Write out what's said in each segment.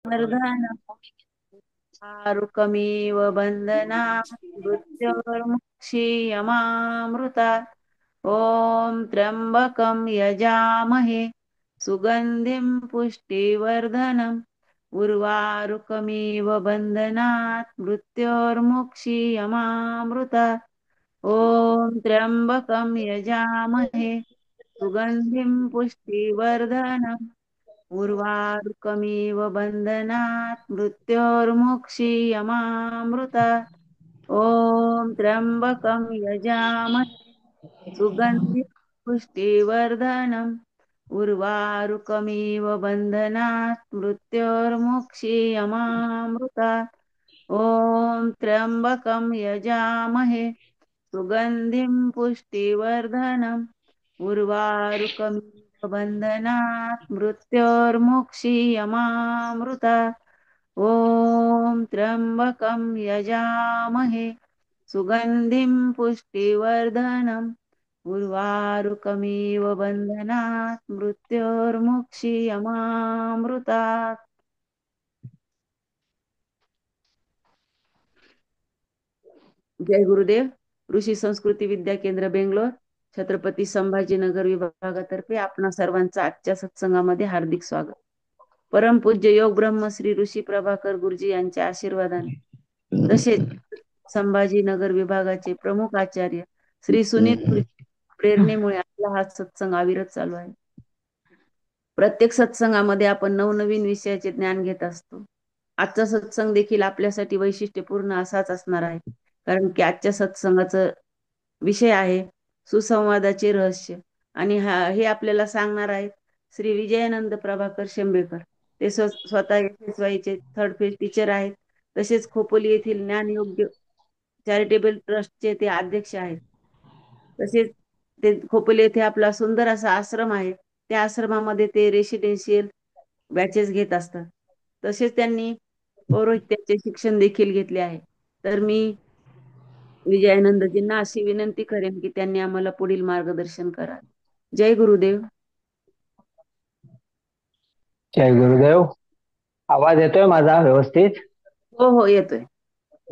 वर्धनम् आरुकमिव बन्धनात् मृत्योर्मुक्षीयमामृतात्। ॐ त्र्यम्बकं यजामहे सुगन्धिं पुष्टिवर्धनम् उर्वारुकमिव बन्धनात् मृत्योर्मुक्षीयमामृतात्। ॐ त्र्यम्बकं यजामहे सुगन्धिं पुष्टिवर्धनम् उर्वारुकमिव बन्धनात् मृत्योर्मुक्षीयमामृतात्। ॐ त्र्यम्बकं यजामहे सुगन्धिं पुष्टिवर्धनम् उर्वारुकमिव बन्धनात् मृत्योर्मुक्षीयमामृतात्। ॐ त्र्यम्बकं यजामहे सुगन्धिं पुष्टिवर्धनम् उर्वारुकमिव बन्धनात् मृत्योर्मुक्षीयमामृतात्। ॐ त्र्यम्बकं यजामहे सुगन्धिं पुष्टिवर्धनम् उर्वारुकमिव बन्धनात् मृत्योर्मुक्षीयमामृतात्। जय गुरुदेव. ऋषी संस्कृती विद्या केंद्र बेंगलोर, छत्रपती संभाजीनगर विभागातर्फे आपणा सर्वांचं आजच्या सत्संगामध्ये हार्दिक स्वागत. परमपूज्य योग ब्रह्म श्री ऋषी प्रभाकर गुरुजी यांच्या आशीर्वादाने तसेच संभाजीनगर विभागाचे प्रमुख आचार्य श्री सुनील गुरुजी प्रेरणेमुळे आपला हा सत्संग अविरत चालू आहे. प्रत्येक सत्संगामध्ये आपण नवनवीन विषयाचे ज्ञान घेत असतो. आजचा सत्संग देखील आपल्यासाठी वैशिष्ट्यपूर्ण असाच असणार आहे, कारण की आजच्या सत्संगाचा विषय आहे सुसंवादाचे रहस्य. आणि हे आपल्याला सांगणार आहेत श्री विजयानंद प्रभाकर शेंबेकर. ते स्वतः SSY चे थर्ड फेज टीचर आहेत. तसेच खोपोली येथील ज्ञानयोग्य चॅरिटेबल ट्रस्टचे ते अध्यक्ष आहेत. तसेच ते खोपोली येथे आपला सुंदर असा आश्रम आहे. त्या आश्रमामध्ये ते रेसिडेन्शियल बॅचेस घेत असतात. तसेच त्यांनी पौरोहित्याचे शिक्षण देखील घेतले आहे. तर मी विजयानंदजींना अशी विनंती करेन की त्यांनी आम्हाला पुढील मार्गदर्शन करावे. जय गुरुदेव. जय गुरुदेव. आवाज येतोय माझा व्यवस्थित? हो हो येतोय.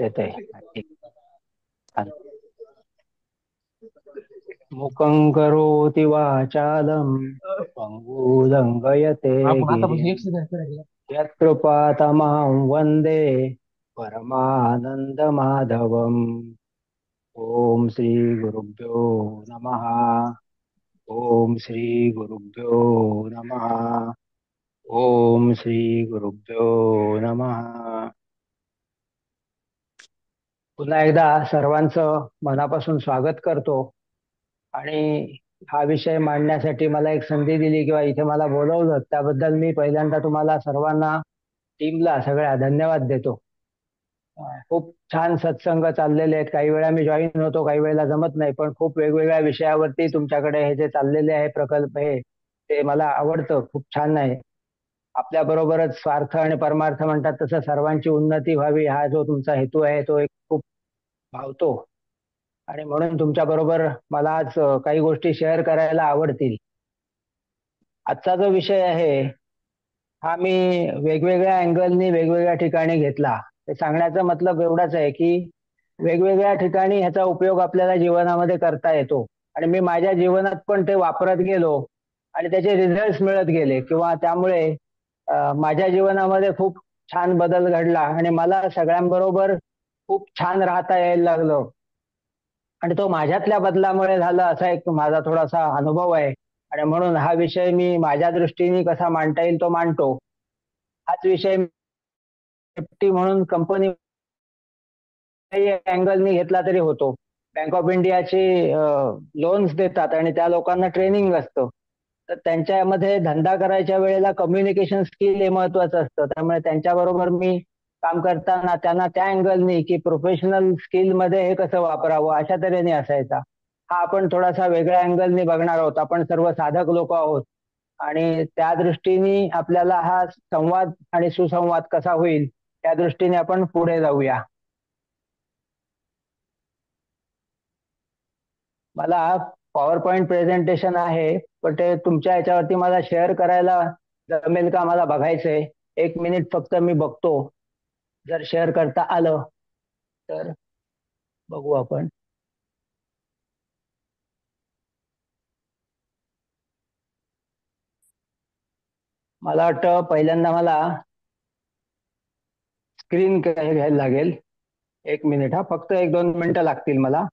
येतोय. ठीक. छान. मुखं करोति वाचालं पंगुलंघयते गिरिं यत्कृपातमहं वन्दे परमानन्दमाधवम्. ॐ श्री गुरुभ्यो नमः. ॐ श्री गुरुभ्यो नमः. ॐ श्री गुरुभ्यो नमः. पुन्हा एकदा सर्वांचं मनापासून स्वागत करतो. आणि हा विषय मांडण्यासाठी मला एक संधी दिली किंवा इथे मला बोलवलं त्याबद्दल मी पहिल्यांदा तुम्हाला सर्वांना टीमला सगळ्या धन्यवाद देतो. खूप छान सत्संग चाललेले आहेत. काही वेळा मी जॉईन होतो, काही वेळेला जमत नाही, पण खूप वेगवेगळ्या विषयावरती तुमच्याकडे हे जे चाललेले आहे प्रकल्प हे ते मला आवडतं. खूप छान आहे. आपल्या बरोबरच स्वार्थ आणि परमार्थ म्हणतात तसं सर्वांची उन्नती व्हावी हा जो तुमचा हेतू आहे तो एक खूप भावतो. आणि म्हणून तुमच्या बरोबर मला आज काही गोष्टी शेअर करायला आवडतील. आजचा जो विषय आहे हा मी वेगवेगळ्या अँगलनी वेगवेगळ्या ठिकाणी घेतला. ते सांगण्याचा मतलब एवढाच आहे की वेगवेगळ्या ठिकाणी ह्याचा उपयोग आपल्याला जीवनामध्ये करता येतो. आणि मी माझ्या जीवनात पण ते वापरत गेलो आणि त्याचे रिझल्ट मिळत गेले किंवा त्यामुळे माझ्या जीवनामध्ये खूप छान बदल घडला आणि मला सगळ्यांबरोबर खूप छान राहता यायला लागलं. आणि तो माझ्यातल्या बदलामुळे झाला असा एक माझा थोडासा अनुभव आहे. आणि म्हणून हा विषय मी माझ्या दृष्टीने कसा मांडता येईल तो मांडतो. हाच विषय सेफ्टी म्हणून कंपनी अँगलनी घेतला तरी होतो. बँक ऑफ इंडियाचे लोन्स देतात आणि त्या लोकांना ट्रेनिंग असतं. तर त्यांच्यामध्ये धंदा करायच्या वेळेला कम्युनिकेशन स्किल हे महत्वाचं असतं. त्यामुळे त्यांच्याबरोबर मी काम करताना त्यांना त्या अँगलनी की प्रोफेशनल स्किल मध्ये हे कसं वापरावं अशा तऱ्हेने असायचा. हा आपण थोडासा वेगळ्या अँगलनी बघणार आहोत. आपण सर्व साधक लोक आहोत आणि त्या दृष्टीने आपल्याला हा संवाद आणि सुसंवाद कसा होईल त्या दृष्टीने आपण पुढे जाऊया. मला पॉवर पॉइंट प्रेझेंटेशन आहे पण ते तुमच्या याच्यावरती मला शेअर करायला जमेल का मला बघायचंय. 1 मिनिट फक्त मी बघतो, जर शेअर करता आलं तर बघू आपण. मला वाटतं पहिल्यांदा मला स्क्रीन घ्यायला लागेल. 1 मिनिट, हा फक्त 1-2 मिनिटं लागतील मला.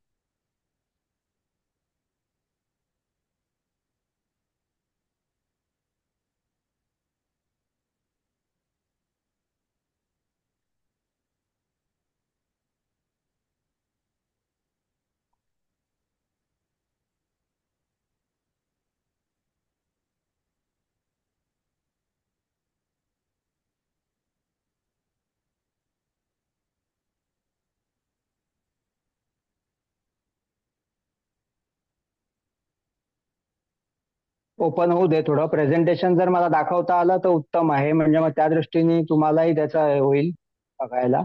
ओपन होऊ दे थोडं. प्रेझेंटेशन जर मला दाखवता आलं तर उत्तम आहे, म्हणजे मग त्या दृष्टीने तुम्हालाही त्याचा हे होईल बघायला.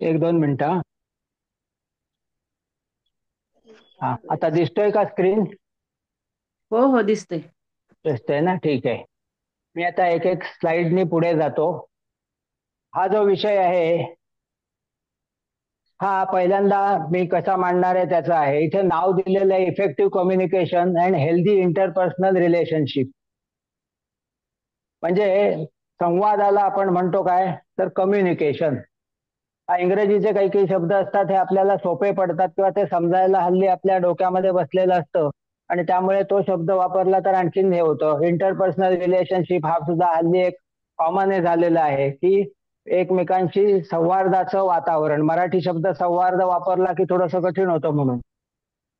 एक दोन मिनिटं. हा, आता दिसतोय का स्क्रीन? हो हो, दिसतंय. दिसतंय ना, ठीक आहे. मी आता एक एक स्लाइडनी पुढे जातो. हा जो विषय आहे हा पहिल्यांदा मी कसा मांडणार आहे त्याचा आहे. इथे नाव दिलेलं आहे effective communication and healthy interpersonal relationship. म्हणजे संवादाला आपण म्हणतो काय तर कम्युनिकेशन. हा इंग्रजीचे काही काही शब्द असतात, हे आपल्याला सोपे पडतात किंवा ते समजायला हल्ली आपल्या डोक्यामध्ये बसलेलं असतं आणि त्यामुळे तो शब्द वापरला तर आणखीन हे होतं. इंटरपर्सनल रिलेशनशिप हा सुद्धा हल्ली एक कॉमन झालेला आहे की एकमेकांशी संवादाचं वातावरण. मराठी शब्द संवाद वापरला की थोडंसं कठीण होतं म्हणून.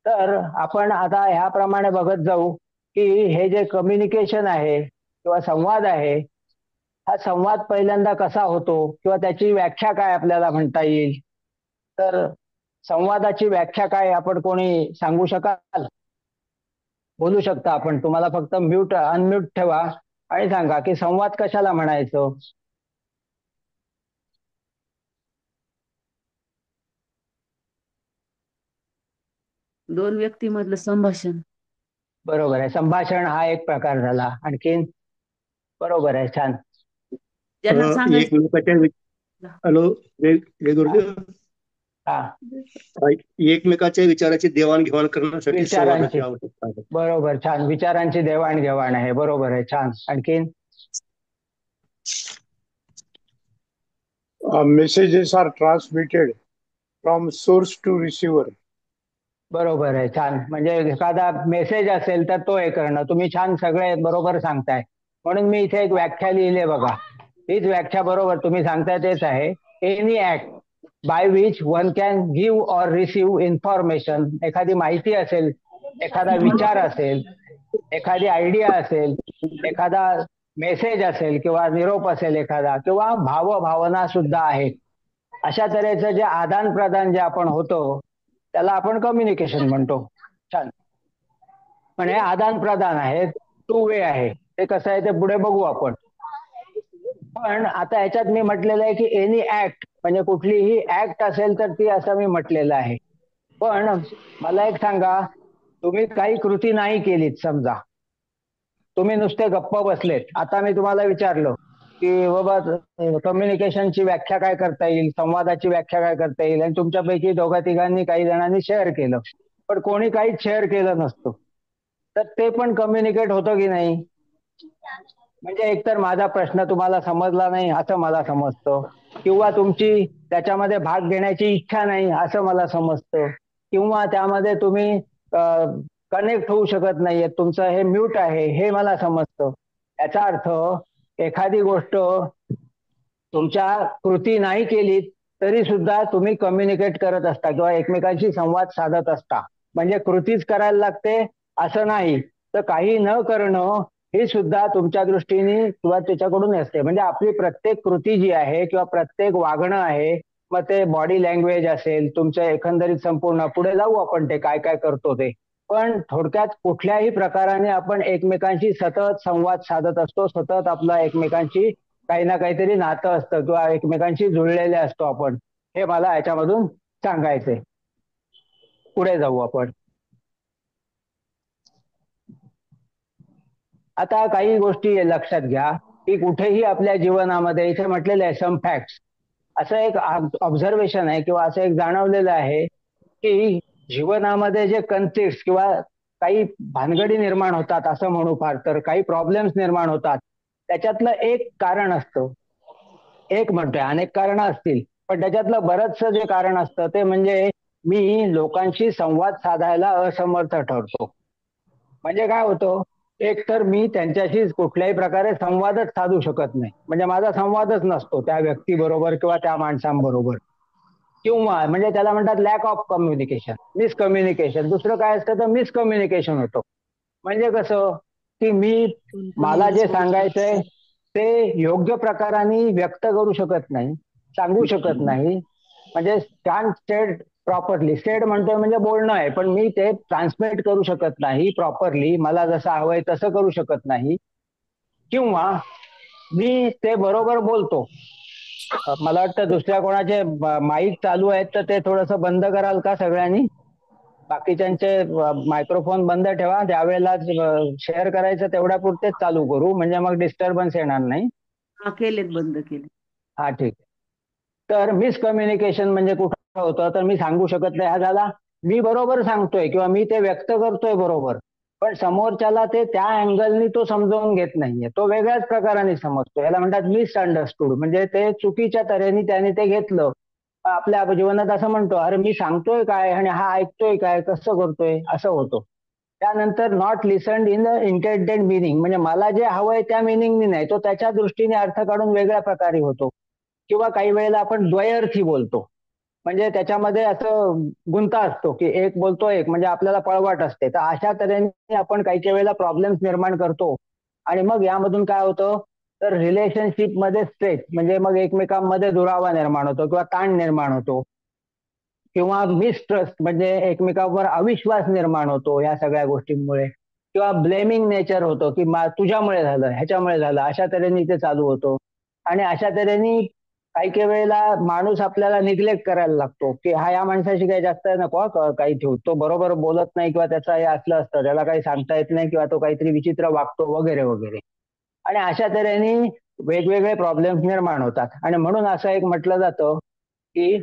तर आपण आता ह्याप्रमाणे बघत जाऊ की हे जे कम्युनिकेशन आहे किंवा संवाद आहे, हा संवाद पहिल्यांदा कसा होतो किंवा त्याची व्याख्या काय आपल्याला म्हणता येईल. तर संवादाची व्याख्या काय आपण कोणी सांगू शकाल? बोलू शकता आपण. तुम्हाला फक्त अनम्यूट ठेवा आणि सांगा की संवाद कशाला म्हणायचं. दोन व्यक्तीमधलं संभाषण. बरोबर आहे, संभाषण हा एक प्रकार झाला. आणखीन? बरोबर आहे, छान. ज्यांना सांगायचं. एकमेकाच्या हॅलो, गुरुदेव. हा, एकमेकाच्या विचाराची देवाणघेवाण करण्यासाठी विचारांची, संवादाची आवश्यकता आहे. बरोबर, छान. विचारांची देवाणघेवाण आहे, बरोबर आहे, छान. आणखीन? Messages are transmitted from source to receiver. बरोबर आहे, छान. म्हणजे एखादा मेसेज असेल तर तो हे करणं. तुम्ही छान सगळे बरोबर सांगताय. म्हणून मी इथे एक व्याख्या लिहिली बघा. हीच व्याख्या बरोबर तुम्ही सांगताय तेच आहे. Any act by which one can give or receive information. एखादी माहिती असेल, एखादा विचार असेल, एखादी आयडिया असेल, एखादा मेसेज असेल किंवा निरोप असेल एखादा, किंवा भावना सुद्धा आहेत, अशा तऱ्हेचं जे आदान प्रदान जे आपण होतो त्याला आपण कम्युनिकेशन म्हणतो. छान. पण हे आदान प्रदान आहे, टू वे आहे. ते कसं आहे ते पुढे बघू आपण. पण आता ह्याच्यात मी म्हटलेलं आहे की एनी ऍक्ट, म्हणजे कुठलीही ऍक्ट असेल तर ती, असं मी म्हटलेलं आहे. पण मला एक सांगा, तुम्ही काही कृती नाही केलीत, समजा तुम्ही नुसते गप्प बसलेत. आता मी तुम्हाला विचारलं की बाबा कम्युनिकेशनची व्याख्या काय करता येईल, संवादाची व्याख्या काय करता येईल, आणि तुमच्यापैकी दोघा तिघांनी, काही जणांनी शेअर केलं, पण कोणी काहीच शेअर केलं नसतं, तर ते पण कम्युनिकेट होतं की नाही? म्हणजे एकतर माझा प्रश्न तुम्हाला समजला नाही असं मला समजतं, किंवा तुमची त्याच्यामध्ये भाग घेण्याची इच्छा नाही असं मला समजतं, किंवा त्यामध्ये तुम्ही कनेक्ट होऊ शकत नाहीये, तुमचं हे म्यूट आहे हे मला समजतं. याचा अर्थ एखादी गोष्ट तुमच्या कृती नाही केली तरी सुद्धा तुम्ही कम्युनिकेट करत असता किंवा एकमेकांशी संवाद साधत असता. म्हणजे कृतीच करायला लागते असं नाही, तर काही न करणं हे सुद्धा तुमच्या दृष्टीने किंवा त्याच्याकडून असते. म्हणजे आपली प्रत्येक कृती जी आहे किंवा प्रत्येक वागणं आहे, मग ते बॉडी लँग्वेज असेल, तुमचं एकंदरीत संपूर्ण, पुढे जाऊ आपण ते काय काय करतो ते. पण थोडक्यात कुठल्याही प्रकाराने आपण एकमेकांशी सतत संवाद साधत असतो, सतत आपलं एकमेकांशी काही ना काहीतरी नातं असतं किंवा एकमेकांशी जुळलेले असतो आपण. हे मला याच्यामधून सांगायचंय. पुढे जाऊ आपण. आता काही गोष्टी लक्षात घ्या की कुठेही आपल्या जीवनामध्ये, इथे म्हटलेलं आहे सम फॅक्ट्स, असं एक ऑब्झर्वेशन आहे किंवा असं एक जाणवलेलं आहे की जीवनामध्ये जे कन्फ्लिक्ट किंवा काही भानगडी निर्माण होतात असं म्हणू फार तर, काही प्रॉब्लेम्स निर्माण होतात, त्याच्यातलं एक कारण असतं, एक म्हणतोय अनेक कारणं असतील पण त्याच्यातलं बरंचसं जे कारण असतं ते म्हणजे मी लोकांशी संवाद साधायला असमर्थ ठरतो. म्हणजे काय होतं, एक तर मी त्यांच्याशी कुठल्याही प्रकारे संवादच साधू शकत नाही, म्हणजे माझा संवादच नसतो त्या व्यक्तीबरोबर किंवा त्या माणसांबरोबर, किंवा म्हणजे त्याला म्हणतात लॅक ऑफ कम्युनिकेशन, मिसकम्युनिकेशन. दुसरं काय असतं तर मिसकम्युनिकेशन होतं. म्हणजे कसं की मला जे सांगायचंय ते योग्य प्रकाराने व्यक्त करू शकत नाही, सांगू शकत नाही. म्हणजे कॅन स्टेड प्रॉपरली, स्टेड म्हणतोय म्हणजे बोलणं आहे, पण मी ते ट्रान्समिट करू शकत नाही प्रॉपरली, मला जसं हवंय तसं करू शकत नाही. किंवा मी ते बरोबर बोलतो, मला वाटतं दुसऱ्या कोणाचे माईक चालू आहेत तर ते थोडंसं बंद कराल का सगळ्यांनी? बाकीच्यांचे मायक्रोफोन बंद ठेवा, त्यावेळेला शेअर करायचं तेवढ्या पुरतेच चालू करू, म्हणजे मग डिस्टर्बन्स येणार नाही. हा, केलेत, बंद केले. हा, ठीक आहे. तर मिसकम्युनिकेशन म्हणजे कुठं होतं तर मी सांगू शकत नाही, हा झाला मी बरोबर सांगतोय किंवा मी ते व्यक्त करतोय बरोबर, पण समोरच्याला ते त्या अँगलनी तो समजावून घेत नाहीये, तो वेगळ्याच प्रकाराने समजतो. याला म्हणतात मिसअंडरस्टूड, म्हणजे ते चुकीच्या तऱ्हेने त्याने ते घेतलं. आपल्या जीवनात असं म्हणतो, अरे मी सांगतोय काय आणि हा ऐकतोय काय, कसं करतोय, असं होतं. त्यानंतर not listened in the intended meaning, म्हणजे मला जे हवंय त्या मिनिंगनी नाही, तो त्याच्या दृष्टीने अर्थ काढून वेगळ्या प्रकारे होतो. किंवा काही वेळेला आपण द्वयर्थी बोलतो, म्हणजे त्याच्यामध्ये असं गुंता असतो की एक बोलतो एक, म्हणजे आपल्याला पळवाट असते. तर अशा तऱ्हेने आपण काही काही वेळेला प्रॉब्लेम्स निर्माण करतो आणि मग यामधून काय होतं तर रिलेशनशिप मध्ये स्ट्रेस, म्हणजे मग एकमेकांमध्ये दुरावा निर्माण होतो किंवा ताण निर्माण होतो, किंवा मिसट्रस्ट म्हणजे एकमेकांवर अविश्वास निर्माण होतो या सगळ्या गोष्टींमुळे, किंवा ब्लेमिंग नेचर होतो की तुझ्यामुळे झालं, ह्याच्यामुळे झालं, अशा तऱ्हेने ते चालू होतो. आणि अशा तऱ्हेने काही काही वेळेला माणूस आपल्याला निग्लेक्ट करायला लागतो की हा या माणसाशी काही जास्त नको काही ठेवू, तो बरोबर बोलत नाही किंवा त्याचं हे असलं असतं, त्याला काही सांगता येत नाही किंवा तो काहीतरी विचित्र वागतो वगैरे वगैरे. आणि अशा तऱ्हेने वेगवेगळे प्रॉब्लेम्स निर्माण होतात. आणि म्हणून असं एक म्हटलं जातं की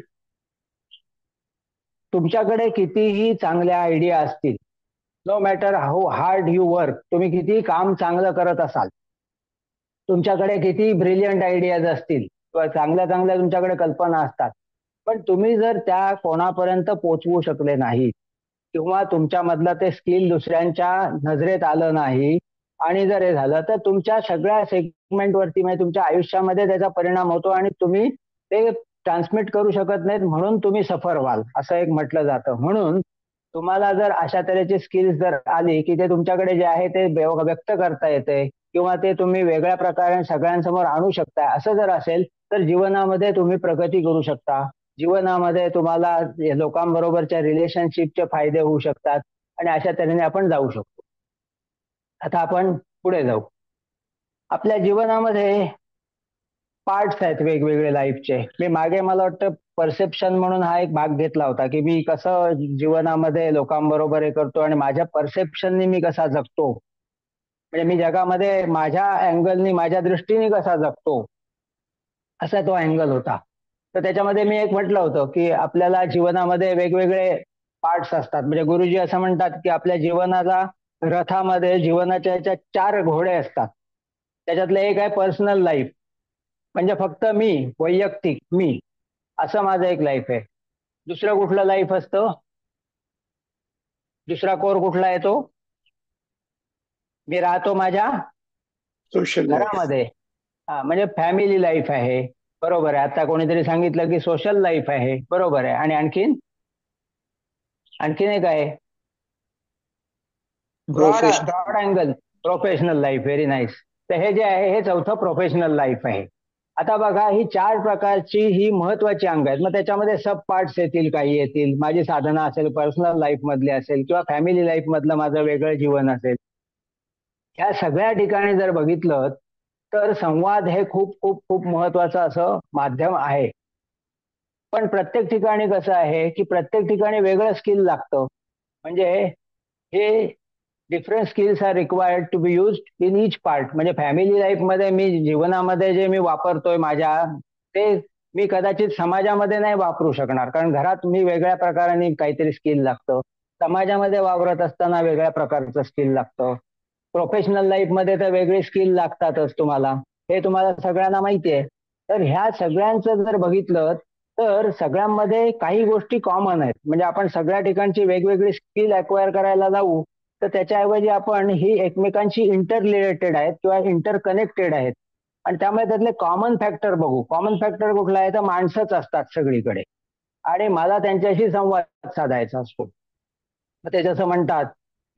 तुमच्याकडे कितीही चांगल्या आयडिया असतील, no matter how hard you work, तुम्ही कितीही काम चांगलं करत असाल, तुमच्याकडे किती ब्रिलियंट आयडियाज असतील किंवा चांगल्या चांगल्या तुमच्याकडे कल्पना असतात, पण तुम्ही जर त्या कोणापर्यंत पोहोचवू शकले नाही किंवा तुमच्यामधलं ते स्किल दुसऱ्यांच्या नजरेत आलं नाही आणि जर हे झालं तर तुमच्या सगळ्या सेगमेंटवरती, म्हणजे तुमच्या आयुष्यामध्ये त्याचा परिणाम होतो आणि तुम्ही ते ट्रान्समिट करू शकत नाहीत, म्हणून तुम्ही सफर व्हाल असं एक म्हटलं जातं. म्हणून तुम्हाला जर अशा तऱ्हेची स्किल्स जर आली की ते तुमच्याकडे जे आहे ते व्यक्त करता येते किंवा ते तुम्ही वेगळ्या प्रकारे सगळ्यांसमोर आणू शकता, असं जर असेल तर जीवनामध्ये तुम्ही प्रगती करू शकता, जीवनामध्ये तुम्हाला लोकांबरोबरच्या रिलेशनशिपचे फायदे होऊ शकतात आणि अशा तऱ्हेने आपण जाऊ शकतो. आता आपण पुढे जाऊ. आपल्या जीवनामध्ये पार्ट्स आहेत वेगवेगळे लाईफचे. मी मागे मला वाटतं परसेप्शन म्हणून हा एक भाग घेतला होता की मी कसं जीवनामध्ये लोकांबरोबर हे करतो आणि माझ्या परसेप्शननी मी कसा जगतो, म्हणजे मी जगामध्ये माझ्या अँगलनी, माझ्या दृष्टीने कसा जगतो, असा तो अँगल होता. तर त्याच्यामध्ये मी एक म्हटलं होतं की आपल्याला जीवनामध्ये वेगवेगळे पार्ट्स असतात. म्हणजे गुरुजी असं म्हणतात की आपल्या जीवनाला रथामध्ये जीवनाच्या याच्या 4 घोडे असतात. त्याच्यातलं एक आहे पर्सनल लाईफ, म्हणजे फक्त मी, वैयक्तिक मी, असं माझं एक लाईफ आहे. दुसरं कुठलं लाईफ असतं? दुसरा कोर कुठला येतो? मी राहतो माझ्या सोशल लाईफ. घरामध्ये, हा, म्हणजे फॅमिली लाईफ आहे. बरोबर आहे. आता कोणीतरी सांगितलं की सोशल लाईफ आहे. बरोबर आहे. आणि आणखीन एक आहे broad professional. Angle, professional life. Very nice. तर हे जे आहे हे चौथं प्रोफेशनल लाईफ आहे. आता बघा, ही 4 प्रकारची ही महत्वाची अंग आहेत. मग त्याच्यामध्ये सब पार्ट्स येतील, काही येतील. माझी साधना असेल, पर्सनल लाईफ मधली असेल, किंवा फॅमिली लाईफ मधलं माझं वेगळं जीवन असेल. ह्या सगळ्या ठिकाणी जर बघितलं तर संवाद हे खूप खूप खूप महत्वाचं असं माध्यम आहे. पण प्रत्येक ठिकाणी कसं आहे की प्रत्येक ठिकाणी वेगळं स्किल लागतं. म्हणजे हे different skills are required to be used in each part. म्हणजे फॅमिली लाईफमध्ये मी जीवनामध्ये जे मी वापरतोय माझ्या, ते मी कदाचित समाजामध्ये नाही वापरू शकणार, कारण घरात मी वेगळ्या प्रकाराने काहीतरी स्किल लागतं. समाजामध्ये वावरत असताना वेगळ्या प्रकारचं स्किल लागतं. प्रोफेशनल लाईफमध्ये तर वेगळे स्किल लागतातच तुम्हाला, हे तुम्हाला सगळ्यांना माहिती आहे. तर ह्या सगळ्यांचं जर बघितलं तर सगळ्यांमध्ये काही गोष्टी कॉमन आहेत. म्हणजे आपण सगळ्या ठिकाणची वेगवेगळी स्किल अक्वायर करायला जाऊ तर त्याच्याऐवजी आपण ही एकमेकांशी इंटर रिलेटेड आहेत किंवा इंटर कनेक्टेड आहेत. आणि त्यामुळे त्यातले कॉमन फॅक्टर बघू. कॉमन फॅक्टर कुठला आहे? तर माणसंच असतात सगळीकडे, आणि मला त्यांच्याशी संवाद साधायचा असतो. मग ते जसं म्हणतात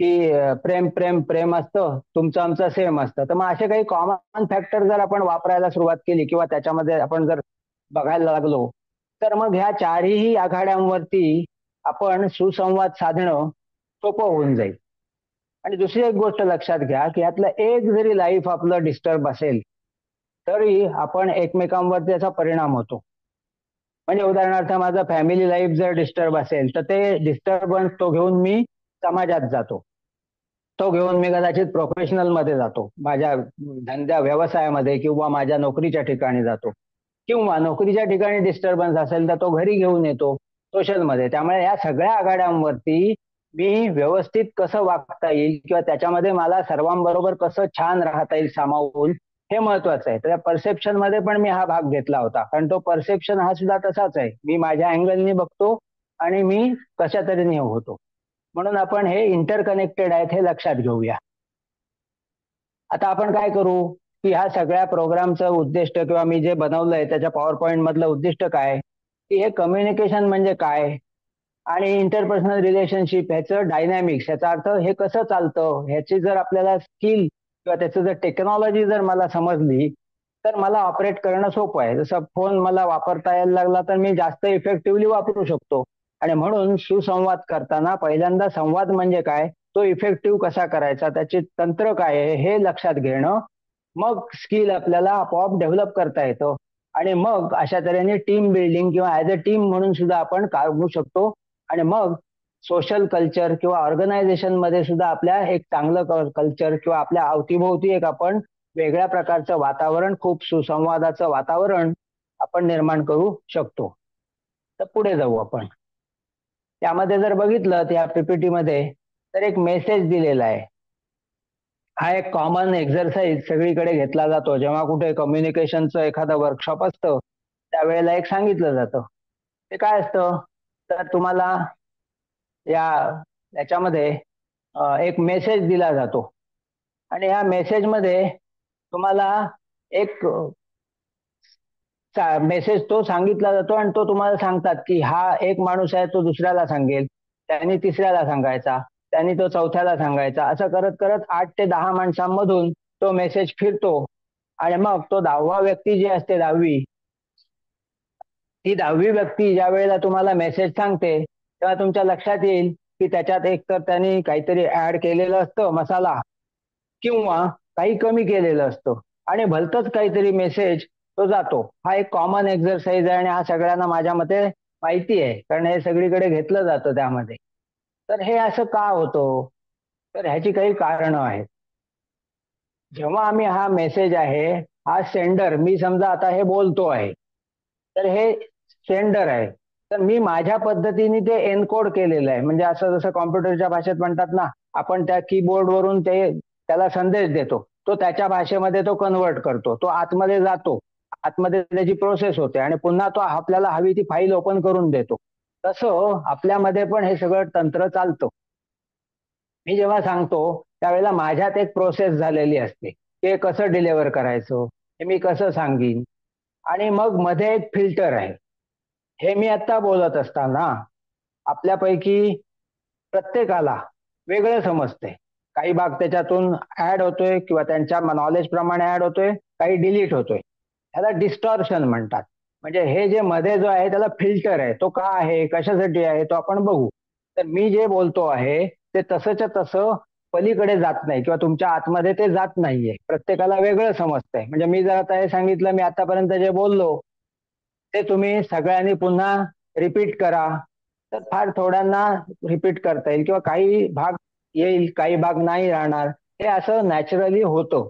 की प्रेम प्रेम प्रेम असतं, तुमचं आमचं सेम असतं. तर मग असे काही कॉमन फॅक्टर जर आपण वापरायला सुरुवात केली किंवा त्याच्यामध्ये आपण जर बघायला लागलो तर मग ह्या 4ही आघाड्यांवरती आपण सुसंवाद साधणं सोपं होऊन जाईल. आणि दुसरी एक गोष्ट लक्षात घ्या की यातलं एक जरी लाईफ आपलं डिस्टर्ब असेल तरी आपण एकमेकांवर त्याचा परिणाम होतो. म्हणजे उदाहरणार्थ माझा फॅमिली लाईफ जर डिस्टर्ब असेल तर ते डिस्टर्बन्स तो घेऊन मी समाजात जातो, तो घेऊन मी कदाचित प्रोफेशनल मध्ये जातो, माझ्या धंद्या व्यवसायामध्ये किंवा माझ्या नोकरीच्या ठिकाणी जातो, किंवा नोकरीच्या ठिकाणी डिस्टर्बन्स असेल तर तो घरी घेऊन येतो सोशलमध्ये. त्यामुळे या सगळ्या आघाड्यांवरती मी व्यवस्थित कसं वागता येईल किंवा त्याच्यामध्ये मला सर्वांबरोबर कसं छान राहता येईल सामावून, हे महत्वाचं आहे. तर त्या परसेप्शन मध्ये पण मी हा भाग घेतला होता, कारण तो परसेप्शन हा सुद्धा तसाच आहे. मी माझ्या अँगलनी बघतो आणि मी कशा तऱ्हेने होतो. म्हणून आपण हे इंटरकनेक्टेड आहेत हे लक्षात घेऊया. आता आपण काय करू की ह्या सगळ्या प्रोग्रामचं उद्दिष्ट किंवा मी जे बनवलंय त्याच्या पॉवर पॉईंट मधलं उद्दिष्ट काय, की हे कम्युनिकेशन म्हणजे काय आणि इंटरपर्सनल रिलेशनशिप ह्याचं डायनॅमिक्स, ह्याचा अर्थ हे कसं चालतं, ह्याची जर आपल्याला स्किल किंवा त्याचं जर टेक्नॉलॉजी जर मला समजली तर मला ऑपरेट करणं सोपं आहे. जसं फोन मला वापरता यायला लागला तर मी जास्त इफेक्टिव्हली वापरू शकतो. आणि म्हणून सुसंवाद करताना पहिल्यांदा संवाद म्हणजे काय, तो इफेक्टिव्ह कसा करायचा, त्याचे तंत्र काय आहे हे लक्षात घेणं, मग स्किल आपल्याला आपोआप डेव्हलप करता येतं. आणि मग अशा तऱ्हेने टीम बिल्डिंग किंवा ऍज अ टीम म्हणून सुद्धा आपण काढू शकतो. आणि मग सोशल कल्चर किंवा ऑर्गनायझेशन मध्ये सुद्धा आपल्या एक चांगलं कल्चर किंवा आपल्या अवतीभोवती एक आपण वेगळ्या प्रकारचं वातावरण, खूप सुसंवादाचं वातावरण आपण निर्माण करू शकतो. तर पुढे जाऊ आपण. त्यामध्ये जर बघितलं त्या पीपीटी मध्ये तर एक मेसेज दिलेला आहे. हा एक कॉमन एक्झरसाइज सगळीकडे घेतला जातो. जेव्हा कुठे कम्युनिकेशनचं एखादं वर्कशॉप असतं त्यावेळेला एक सांगितलं जातं. ते काय असतं तर तुम्हाला याच्यामध्ये एक मेसेज दिला जातो आणि या मेसेजमध्ये तुम्हाला एक मेसेज तो सांगितला जातो आणि तो तुम्हाला सांगतात की हा एक माणूस आहे, तो दुसऱ्याला सांगेल, त्यांनी तिसऱ्याला सांगायचा, त्यांनी तो चौथ्याला सांगायचा. असं करत करत 8 ते 10 माणसांमधून तो मेसेज फिरतो आणि मग तो 10वा व्यक्ती जी असते, 10वी, ती 10वी व्यक्ती ज्या वेळेला तुम्हाला मेसेज सांगते तेव्हा तुमच्या लक्षात येईल की त्याच्यात एक तर त्यांनी काहीतरी ऍड केलेलं असतं मसाला, किंवा काही कमी केलेलं असतं आणि भलतंच काहीतरी मेसेज तो जातो. हा एक कॉमन एक्झरसाइज आहे आणि हा सगळ्यांना माझ्या मते माहिती आहे, कारण हे सगळीकडे घेतलं जातं त्यामध्ये. तर हे असं का होतं तर ह्याची काही कारणं आहेत. जेव्हा आम्ही हा मेसेज आहे, हा सेंडर, मी समजा आता हे बोलतो आहे तर हे सेंडर आहे, तर मी माझ्या पद्धतीने ते एनकोड केलेलं आहे. म्हणजे असं जसं कॉम्प्युटरच्या भाषेत म्हणतात ना, आपण त्या कीबोर्ड वरून ते त्याला संदेश देतो, तो त्याच्या भाषेमध्ये तो कन्वर्ट करतो, तो आतमध्ये जातो, आतमध्ये त्याची प्रोसेस होते आणि पुन्हा तो आपल्याला हवी ती फाईल ओपन करून देतो. तसं आपल्यामध्ये पण हे सगळं तंत्र चालतं. मी जेव्हा सांगतो त्यावेळेला माझ्यात एक प्रोसेस झालेली असते की हे कसं डिलिव्हर करायचं, हे मी कसं सांगीन. आणि मग मध्ये एक फिल्टर आहे. हे मी आता बोलत असताना आपल्यापैकी प्रत्येकाला वेगळं समजतंय. काही भाग त्याच्यातून ऍड होतोय किंवा त्यांच्या नॉलेज प्रमाणे ऍड होतोय, काही डिलीट होतोय. ह्याला डिस्टॉर्शन म्हणतात. म्हणजे हे जे मध्ये जो आहे त्याला फिल्टर आहे. तो का आहे, कशासाठी आहे, तो आपण बघू. तर मी जे बोलतो आहे ते तसंच्या तसं पलीकडे जात नाही किंवा तुमच्या आतमध्ये ते जात नाहीये. प्रत्येकाला वेगळं समजतंय. म्हणजे मी जर आता हे सांगितलं, मी आतापर्यंत जे बोललो ते तुम्ही सगळ्यांनी पुन्हा रिपीट करा, तर फार थोड्यांना रिपीट करता येईल किंवा काही भाग येईल, काही भाग नाही राहणार. हे असं नॅचरली होतं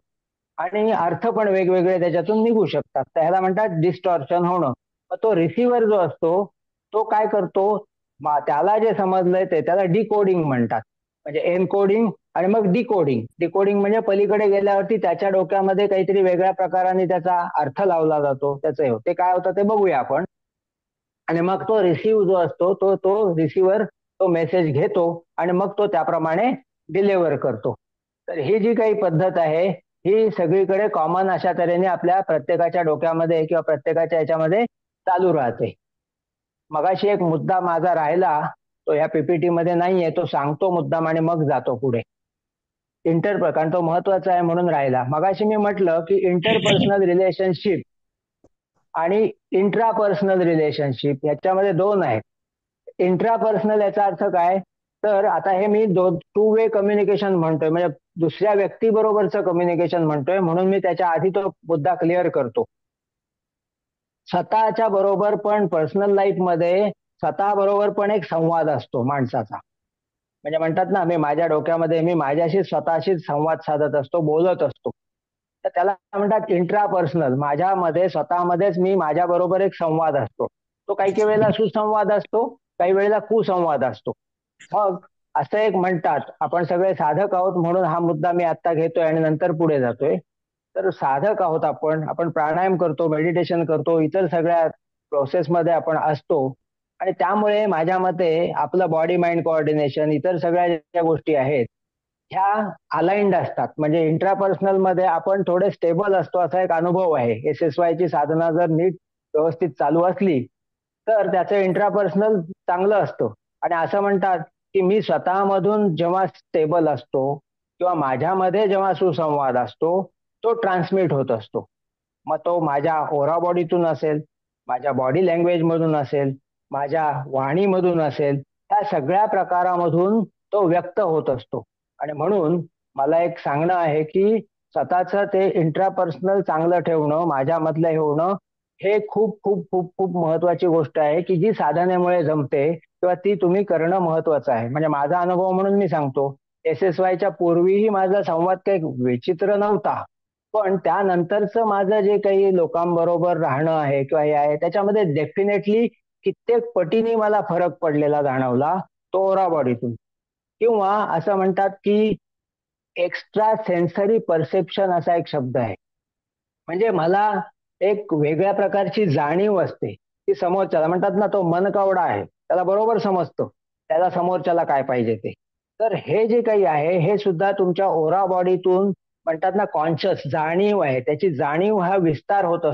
आणि अर्थ पण वेगवेगळे त्याच्यातून निघू शकतात. तर ह्याला म्हणतात डिस्टॉर्शन होणं. मग तो रिसिव्हर जो असतो तो काय करतो, त्याला जे समजलंय ते त्याला डिकोडिंग म्हणतात. म्हणजे एनकोडिंग आणि मग डिकोडिंग. डिकोडिंग म्हणजे पलीकडे गेल्यावरती त्याच्या डोक्यामध्ये काहीतरी वेगळ्या प्रकाराने त्याचा अर्थ लावला जातो. त्याचं ते काय होतं ते बघूया आपण. आणि मग तो रिसिव्ह जो असतो तो तो रिसिव्हर तो मेसेज घेतो आणि मग तो त्याप्रमाणे डिलिव्हर करतो. तर ही जी काही पद्धत आहे ही सगळीकडे कॉमन अशा तऱ्हेने आपल्या प्रत्येकाच्या डोक्यामध्ये किंवा प्रत्येकाच्या याच्यामध्ये चालू राहते. मगाशी एक मुद्दा माझा राहिला, तो ह्या पीपीटी मध्ये नाहीये, तो सांगतो मुद्दाम आणि मग जातो पुढे. कारण तो महत्वाचा आहे म्हणून राहिला. मगाशी मी म्हटलं की इंटरपर्सनल रिलेशनशिप आणि इंट्रापर्सनल रिलेशनशिप याच्यामध्ये दोन आहेत. इंट्रापर्सनल याचा अर्थ काय, तर आता हे मी टू वे कम्युनिकेशन म्हणतोय, म्हणजे दुसऱ्या व्यक्तीबरोबरचं कम्युनिकेशन म्हणतोय, म्हणून मी त्याच्या आधी तो मुद्दा क्लिअर करतो. स्वतःच्या बरोबर पण पर्सनल लाईफ मध्ये स्वतः बरोबर पण एक संवाद असतो माणसाचा. म्हणजे म्हणतात ना, मी माझ्या डोक्यामध्ये मी माझ्याशी स्वतःशीच संवाद साधत असतो, बोलत असतो. तर त्याला म्हणतात इंट्रापर्सनल. माझ्यामध्ये स्वतःमध्येच मी माझ्या बरोबर एक संवाद असतो. तो काही काही वेळेला सुसंवाद असतो, काही वेळेला कुसंवाद असतो. मग असं एक म्हणतात, आपण सगळे साधक आहोत म्हणून हा मुद्दा मी आता घेतोय आणि नंतर पुढे जातोय. तर साधक आहोत आपण प्राणायाम करतो, मेडिटेशन करतो, इतर सगळ्या प्रोसेसमध्ये आपण असतो आणि त्यामुळे माझ्या मते आपलं बॉडी माइंड कोऑर्डिनेशन, इतर सगळ्या ज्या गोष्टी आहेत ह्या अलाइंड असतात. म्हणजे इंट्रापर्सनल मध्ये आपण थोडे स्टेबल असतो असा एक अनुभव आहे. SSY ची साधना जर नीट व्यवस्थित चालू असली तर त्याचं इंट्रापर्सनल चांगलं असतं. आणि असं म्हणतात की मी स्वतःमधून जेव्हा स्टेबल असतो किंवा माझ्यामध्ये जेव्हा सुसंवाद असतो तो ट्रान्समिट होत असतो. मग तो माझ्या ओरा बॉडीतून असेल, माझ्या बॉडी लँग्वेज मधून असेल, माझ्या वाणीमधून असेल, त्या सगळ्या प्रकारामधून तो व्यक्त होत असतो. आणि म्हणून मला एक सांगणं आहे की स्वतःचं ते इंट्रापर्सनल चांगलं ठेवणं, माझ्यामधलं हे होणं, हे खूप खूप खूप खूप महत्वाची गोष्ट आहे की जी साधनेमुळे जमते किंवा ती तुम्ही करणं महत्वाचं आहे. म्हणजे माझा अनुभव म्हणून मी सांगतो, SSYच्या पूर्वीही माझा संवाद काही विचित्र नव्हता, पण त्यानंतरचं माझं जे काही लोकांबरोबर राहणं आहे किंवा हे आहे त्याच्यामध्ये डेफिनेटली कित्येक पटीने मला फरक पडलेला जाणवला, तो ओरा बॉडीतून. किंवा असं म्हणतात की एक्स्ट्रा सेन्सरी परसेप्शन असा एक शब्द आहे. म्हणजे मला एक वेगळ्या प्रकारची जाणीव असते की समोरच्याला, म्हणतात ना तो मनकवडा आहे, त्याला बरोबर समजतं त्याला समोरच्याला काय पाहिजे ते. तर हे जे काही आहे हे सुद्धा तुमच्या ओरा बॉडीतून म्हणतात ना कॉन्शियस जाणीव आहे, त्याची जाणीव हा विस्तार होत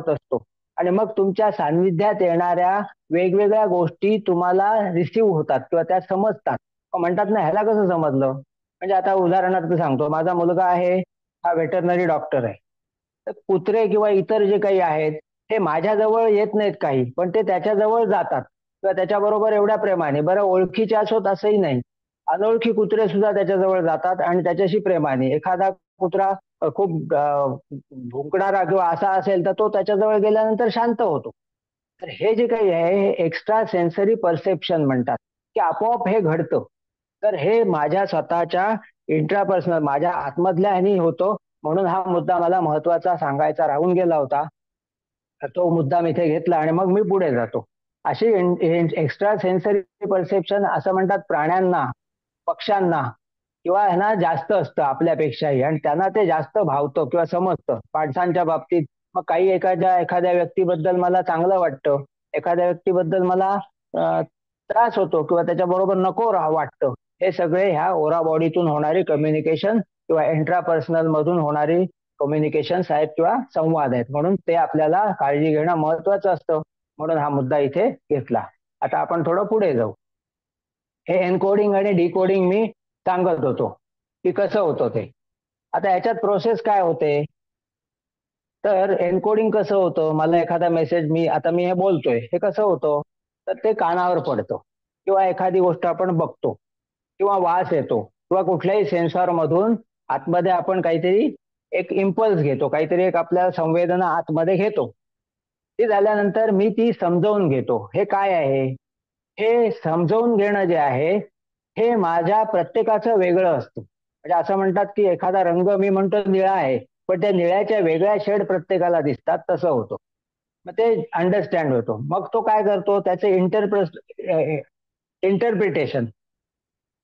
असतो. आणि मग तुमच्या सान्निध्यात येणाऱ्या वेगवेगळ्या गोष्टी तुम्हाला रिसीव्ह होतात किंवा त्या समजतात. म्हणतात ना ह्याला कसं समजलं, म्हणजे आता उदाहरणार्थ सांगतो, माझा मुलगा आहे हा व्हेटरनरी डॉक्टर आहे. तर कुत्रे किंवा इतर जे काही आहेत हे माझ्याजवळ येत नाहीत काही, पण ते त्याच्याजवळ जातात किंवा त्याच्याबरोबर एवढ्या प्रेमाने, बरं ओळखीचे असोत असंही नाही, अनोळखी कुत्रे सुद्धा त्याच्याजवळ जातात आणि त्याच्याशी प्रेमाने. एखादा कुत्रा खूप भुंकणारा किंवा असा असेल तर तो त्याच्याजवळ गेल्यानंतर शांत होतो. तर हे जे काही आहे हे एक्स्ट्रा सेन्सरी परसेप्शन म्हणतात की आपोआप हे घडतं. तर हे माझ्या स्वतःच्या इंट्रापर्सनल माझ्या आतमधल्या ह्यानी होतो, म्हणून हा मुद्दा मला महत्वाचा सांगायचा राहून गेला होता. तर तो मुद्दा मी इथे घेतला आणि मग मी पुढे जातो. अशी एक्स्ट्रा सेन्सरी परसेप्शन असं म्हणतात प्राण्यांना, पक्ष्यांना किंवा आहे ना जास्त असतं आपल्यापेक्षाही आणि त्यांना ते जास्त भावतं किंवा समजतं माणसांच्या बाबतीत. मग काही एखाद्या व्यक्तीबद्दल मला चांगलं वाटतं, एखाद्या व्यक्तीबद्दल मला त्रास होतो किंवा त्याच्याबरोबर नको वाटतं. हे सगळे ह्या ओरा बॉडीतून होणारी कम्युनिकेशन किंवा इंट्रापर्सनल मधून होणारी कम्युनिकेशन्स आहेत किंवा संवाद आहेत. म्हणून ते आपल्याला काळजी घेणं महत्वाचं असतं. म्हणून हा मुद्दा इथे घेतला. आता आपण थोडं पुढे जाऊ. हे एन्कोडिंग आणि डिकोडिंग मी सांगत होतो की कसं होतं ते. आता ह्याच्यात प्रोसेस काय होते, तर एन्कोडिंग कसं होतं, मला एखादा मेसेज मी हे बोलतोय हे कसं होतं, तर ते कानावर पडतं किंवा एखादी गोष्ट आपण बघतो किंवा वास येतो किंवा कुठल्याही सेन्सॉर मधून आतमध्ये आपण काहीतरी एक इम्पल्स घेतो, काहीतरी एक आपल्या संवेदना आतमध्ये घेतो. ती झाल्यानंतर मी ती समजावून घेतो. हे काय आहे, हे समजावून घेणं जे आहे हे माझ्या प्रत्येकाचं वेगळं असतं. म्हणजे असं म्हणतात की एखादा रंग मी म्हणतो निळा आहे, पण त्या निळ्याच्या वेगळ्या शेड प्रत्येकाला दिसतात, तसं होतं. मग ते अंडरस्टँड होतो. मग तो काय करतो, त्याचे इंटरप्रिटेशन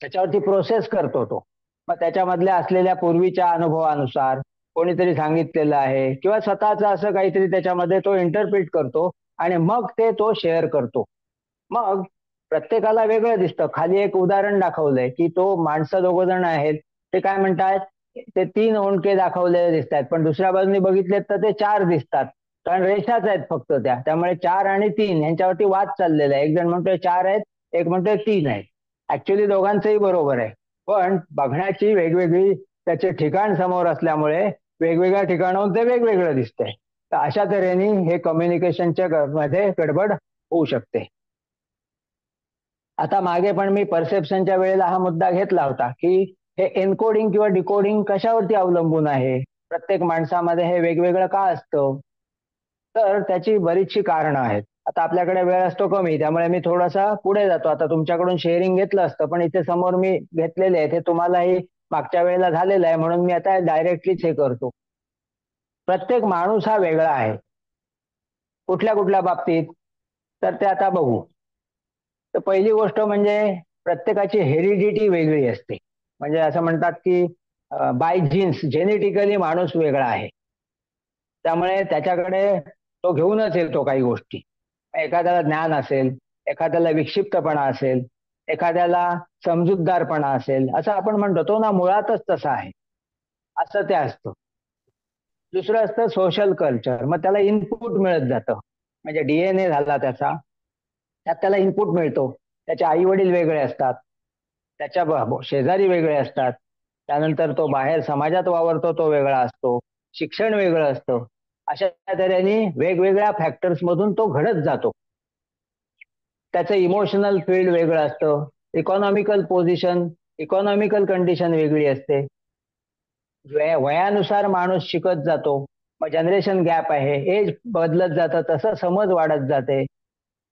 त्याच्यावरती प्रोसेस करतो तो. मग त्याच्यामधल्या असलेल्या पूर्वीच्या अनुभवानुसार कोणीतरी सांगितलेलं आहे किंवा स्वतःचं असं काहीतरी त्याच्यामध्ये तो इंटरप्रिट करतो आणि मग ते तो शेअर करतो. मग प्रत्येकाला वेगळं दिसतं. खाली एक उदाहरण दाखवलंय की तो माणसं दोघं जण आहेत, ते काय म्हणतात, ते 3 ओंडके दाखवलेले दिसत आहेत, पण दुसऱ्या बाजूने बघितलेत तर ते 4 दिसतात, कारण रेषाच आहेत फक्त त्या. त्यामुळे 4 आणि 3 यांच्यावरती वाद चाललेला आहे. एक जण म्हणतोय 4 आहेत, एक म्हणतोय 3 आहेत. ऍक्च्युली दोघांचंही बरोबर आहे, पण बघण्याची वेगवेगळी त्याचे ठिकाण समोर असल्यामुळे वेगवेगळ्या ठिकाणाहून ते वेगवेगळं दिसतंय. तर अशा तऱ्हेने हे कम्युनिकेशनच्या मध्ये गडबड होऊ शकते. आता मागे पण मी परसेप्शनच्या वेळेला हा मुद्दा घेतला होता की हे एन्कोडिंग किंवा डिकोडिंग कशावरती अवलंबून आहे, प्रत्येक माणसामध्ये हे वेगवेगळं का असतं, तर त्याची बरीचशी कारणं आहेत. आता आपल्याकडे वेळ असतो कमी, त्यामुळे मी थोडासा पुढे जातो. आता तुमच्याकडून शेअरिंग घेतलं असतं, पण इथे समोर मी घेतलेले आहे, हे तुम्हालाही मागच्या वेळेला झालेलं आहे, म्हणून मी आता डायरेक्टलीच हे करतो. प्रत्येक माणूस हा वेगळा आहे. कुठल्या कुठल्या बाबतीत, तर ते आता बघू. तर पहिली गोष्ट म्हणजे प्रत्येकाची हेरिडिटी वेगळी असते. म्हणजे असं म्हणतात की बाय जीन्स जेनेटिकली माणूस वेगळा आहे, त्यामुळे त्याच्याकडे तो घेऊनच येतो काही गोष्टी. एखाद्याला ज्ञान असेल, एखाद्याला विक्षिप्तपणा असेल, एखाद्याला समजूतदारपणा असेल, असं आपण म्हणतो, तो ना मुळातच तसा आहे, असं ते असतं. दुसरं असतं सोशल कल्चर. मग त्याला इनपुट मिळत जातं, म्हणजे डीएनए झाला त्याचा, त्यात त्याला इनपुट मिळतो. त्याचे आई वडील वेगळे असतात, त्याच्या शेजारी वेगळे असतात, त्यानंतर तो बाहेर समाजात वावरतो तो वेगळा असतो, शिक्षण वेगळं असतं. अशा तऱ्हेने वेगवेगळ्या फॅक्टर्स मधून तो घडत जातो. त्याचं इमोशनल फील्ड वेगळं असतं, इकॉनॉमिकल पोझिशन, इकॉनॉमिकल कंडिशन वेगळी असते. वयानुसार माणूस शिकत जातो. मग जनरेशन गॅप आहे, एज बदलत जातं, तसं समज वाढत जाते.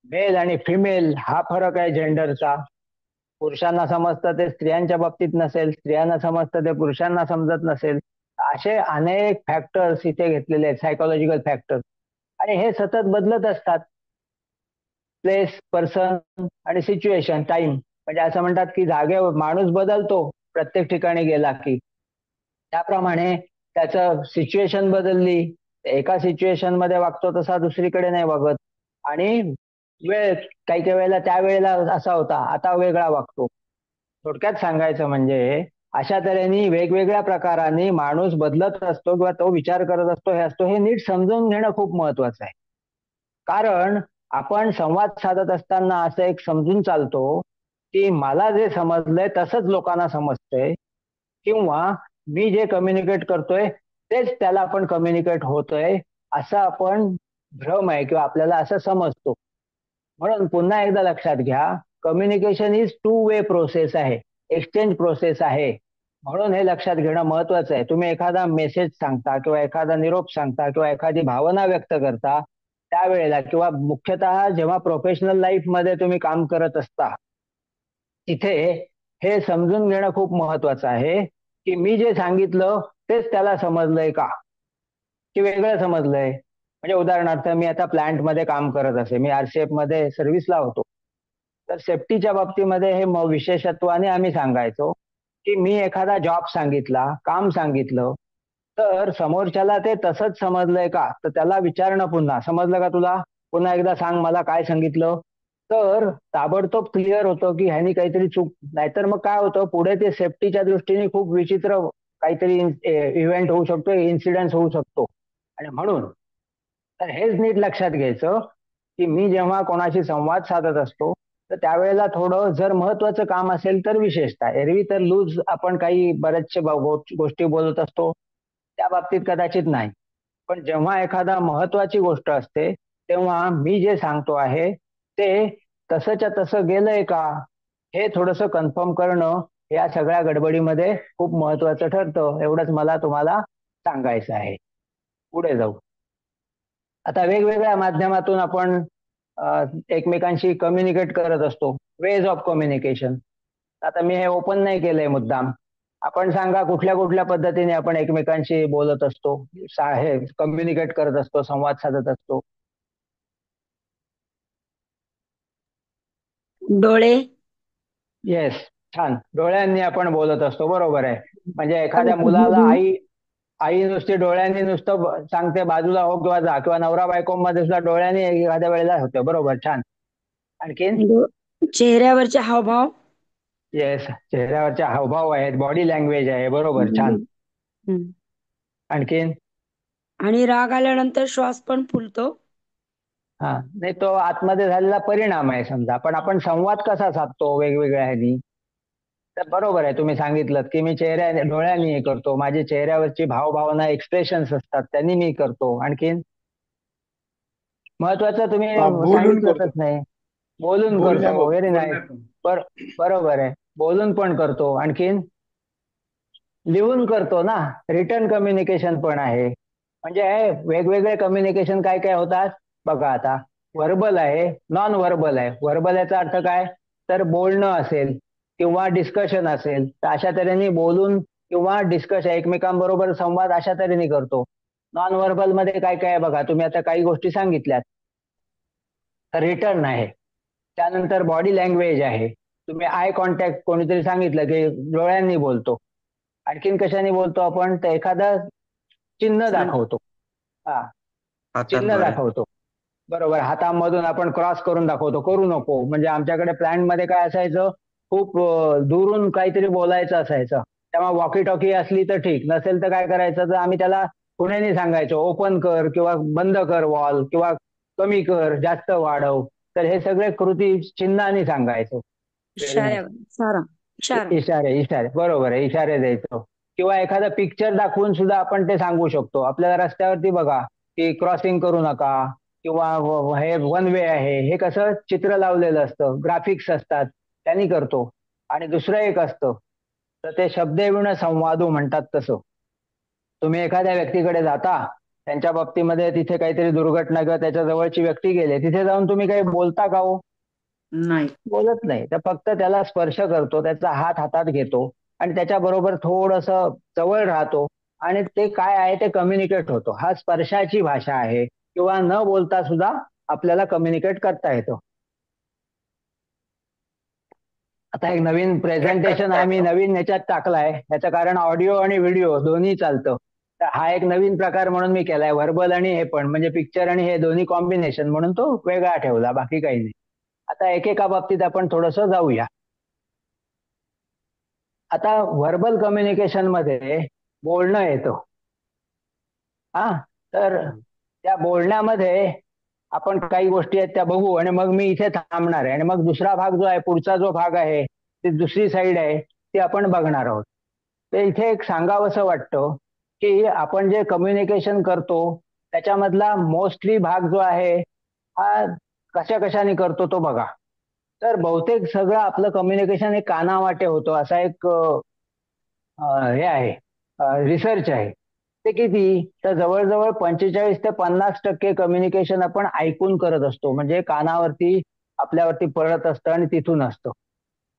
मेल आणि फिमेल हा फरक आहे जेंडरचा. पुरुषांना समजतं ते स्त्रियांच्या बाबतीत नसेल, स्त्रियांना समजतं ते पुरुषांना समजत नसेल. असे अनेक फॅक्टर्स इथे घेतलेले आहेत, सायकोलॉजिकल फॅक्टर्स, आणि हे सतत बदलत असतात. प्लेस, पर्सन आणि सिच्युएशन, टाइम. म्हणजे असं म्हणतात की जागेवर माणूस बदलतो प्रत्येक ठिकाणी गेला की, त्याप्रमाणे त्याचं सिच्युएशन बदलली, एका सिच्युएशन मध्ये वागतो तसा दुसरीकडे नाही वागत. आणि वेळ काही काही वेळेला त्यावेळेला असा होता, आता वेगळा वागतो. थोडक्यात सांगायचं म्हणजे अशा तऱ्हेने वेगवेगळ्या प्रकाराने माणूस बदलत असतो किंवा तो विचार करत असतो, हे नीट समजून घेणं खूप महत्वाचं आहे. कारण आपण संवाद साधत असताना असं एक समजून चालतो की मला जे समजलंय तसंच लोकांना समजतंय, किंवा मी जे कम्युनिकेट करतोय तेच त्याला आपण कम्युनिकेट होतोय, असं आपण भ्रम आहे किंवा आपल्याला असं समजतो. म्हणून पुन्हा एकदा लक्षात घ्या, कम्युनिकेशन इज 2 वे प्रोसेस आहे, एक्सचेंज प्रोसेस आहे. म्हणून हे लक्षात घेणं महत्वाचं आहे. तुम्ही एखादा मेसेज सांगता किंवा एखादा निरोप सांगता किंवा एखादी भावना व्यक्त करता, त्यावेळेला किंवा मुख्यतः जेव्हा प्रोफेशनल लाईफ मध्ये तुम्ही काम करत असता, तिथे हे समजून घेणं खूप महत्वाचं आहे की मी जे सांगितलं तेच त्याला समजलंय का, की वेगळं समजलंय. म्हणजे उदाहरणार्थ मी आता प्लांट मध्ये काम करत असे, मी आरसीएफ मध्ये सर्व्हिसला होतो, तर सेफ्टीच्या बाबतीमध्ये हे विशेषत्वाने आम्ही सांगायचो की मी एखादा जॉब सांगितला, काम सांगितलं, तर समोरच्याला ते तसंच समजलंय का, तर त्याला विचारणं पुन्हा, समजलं का तुला, पुन्हा एकदा सांग मला काय सांगितलं. तर ताबडतोब क्लिअर होतं की ह्यानी काहीतरी चूक, नाहीतर मग काय होतं पुढे ते सेफ्टीच्या दृष्टीने खूप विचित्र काहीतरी इव्हेंट होऊ शकतो, इन्सिडेंट होऊ शकतो. आणि म्हणून तर हेच नीट लक्षात घ्यायचं की मी जेव्हा कोणाशी संवाद साधत असतो तर त्यावेळेला थोडं जर महत्वाचं काम असेल तर विशेषतः, एरवी तर लूज आपण काही बऱ्याचशा गोष्टी बोलत असतो, त्या बाबतीत कदाचित नाही. पण जेव्हा एखादा महत्वाची गोष्ट असते तेव्हा मी जे सांगतो आहे ते तसंच्या तसं गेलंय का, हे थोडंसं कन्फर्म करणं या सगळ्या गडबडीमध्ये खूप महत्वाचं ठरतं. एवढंच मला तुम्हाला सांगायचं आहे. पुढे जाऊ. आता वेगवेगळ्या माध्यमातून आपण एकमेकांशी कम्युनिकेट करत असतो, वेज ऑफ कम्युनिकेशन. आता मी हे ओपन नाही केलंय मुद्दाम. आपण सांगा कुठल्या कुठल्या पद्धतीने आपण एकमेकांशी बोलत असतो, हे कम्युनिकेट करत असतो, संवाद साधत असतो. डोळे. येस, छान, डोळ्यांनी आपण बोलत असतो, बरोबर आहे. म्हणजे एखाद्या मुलाला आई आई नुसती डोळ्यांनी नुसतं सांगते बाजूला हो किंवा जा, किंवा नवरा बायको मध्ये सुद्धा डोळ्यांनी एखाद्या वेळेला होते, बरोबर, छान. आणखीन चेहऱ्यावरचे हावभाव. येस, चेहऱ्यावरचे हावभाव आहेत, बॉडी लँग्वेज आहे, बरोबर, छान. आणखीन आणि राग आल्यानंतर श्वास पण फुलतो. हा, नाही तो आतमध्ये झालेला परिणाम आहे समजा, पण आपण संवाद कसा साधतो वेगवेगळ्या ह्यानी, तर बरोबर आहे तुम्ही सांगितलं की मी डोळ्यांनी हे करतो, माझी चेहऱ्यावरची भावभावना एक्सप्रेशन्स असतात त्यांनी मी करतो. आणखीन महत्वाचं तुम्ही बोलून करतो. सांगितलंच नाही, बोलून करतो, व्हेरी नाईस, बरोबर आहे, बोलून पण करतो. आणखीन लिहून करतो ना, रिटर्न कम्युनिकेशन पण आहे. म्हणजे वेगवेगळे कम्युनिकेशन काय काय होतात बघा. आता व्हर्बल आहे, नॉन व्हर्बल आहे. व्हर्बल याचा अर्थ काय, तर बोलणं असेल किंवा डिस्कशन असेल तर अशा तऱ्हेने बोलून किंवा डिस्कशन एकमेकांबरोबर संवाद अशा तऱ्हेने करतो. नॉन व्हर्बल मध्ये काय काय आहे बघा, तुम्ही आता काही गोष्टी सांगितल्यात, रिटर्न आहे. त्यानंतर बॉडी लँग्वेज आहे, तुम्ही आय कॉन्टॅक्ट कोणीतरी सांगितलं की डोळ्यांनी बोलतो. आणखीन कशाने बोलतो आपण, तर एखादं चिन्ह दाखवतो. हा, चिन्ह दाखवतो, बरोबर. हातामधून आपण क्रॉस करून दाखवतो, करू नको. म्हणजे आमच्याकडे प्लॅन मध्ये काय असायचं, खूप दुरून काहीतरी बोलायचं असायचं, तेव्हा वॉकी टॉकी असली तर ठीक, नसेल तर काय करायचं, तर आम्ही त्याला पुण्याने सांगायचो ओपन कर किंवा बंद कर वॉल, किंवा कमी कर, जास्त वाढव. तर हे सगळे कृती चिन्हाने सांगायचो. इशारे, इशारे, बरोबर आहे, इशारे द्यायचो. किंवा एखादा पिक्चर दाखवून सुद्धा आपण ते सांगू शकतो. आपल्याला रस्त्यावरती बघा की क्रॉसिंग करू नका किंवा हे वन वे आहे, हे कसं चित्र लावलेलं असतं, ग्राफिक्स असतात, त्यांनी करतो. आणि दुसरं एक असतं, तर ते शब्देविण संवादू म्हणतात. तसं तुम्ही एखाद्या व्यक्तीकडे जाता, त्यांच्या बाबतीमध्ये तिथे काहीतरी दुर्घटना किंवा त्याच्या जवळची व्यक्ती गेले, तिथे जाऊन तुम्ही काही बोलता का हो, नाही बोलत नाही. तर फक्त त्याला स्पर्श करतो, त्याचा हात हातात घेतो आणि त्याच्याबरोबर थोडस जवळ राहतो आणि ते काय आहे ते कम्युनिकेट होतो. हा स्पर्शाची भाषा आहे, किंवा न बोलता सुद्धा आपल्याला कम्युनिकेट करता येतो. आता एक नवीन प्रेझेंटेशन आम्ही नवीन ह्याच्यात टाकलाय, याचं कारण ऑडिओ आणि व्हिडिओ दोन्ही चालतं. तर हा एक नवीन प्रकार म्हणून मी केलाय, व्हर्बल आणि हे पण, म्हणजे पिक्चर आणि हे दोन्ही कॉम्बिनेशन म्हणून तो वेगळा ठेवला, बाकी काही नाही. आता एकेका बाबतीत आपण थोडस जाऊया. आता व्हर्बल कम्युनिकेशन मध्ये बोलणं येतं. हा, तर त्या बोलण्यामध्ये आपण काही गोष्टी आहेत त्या बघू आणि मग मी इथे थांबणार आहे आणि मग दुसरा भाग जो आहे, पुढचा जो भाग आहे, ती दुसरी साईड आहे, ती आपण बघणार आहोत. तर इथे एक सांगावंसं वाटतं की आपण जे कम्युनिकेशन करतो त्याच्यामधला मोस्टली भाग जो आहे हा कशा कशाने करतो तो बघा. तर बहुतेक सगळं आपलं कम्युनिकेशन हे कानावाटे होतं, असा एक हे आहे, रिसर्च आहे. ते किती, तर जवळजवळ 45 ते 50% कम्युनिकेशन आपण ऐकून करत असतो, म्हणजे कानावरती आपल्यावरती पडत असतं आणि तिथून असतं.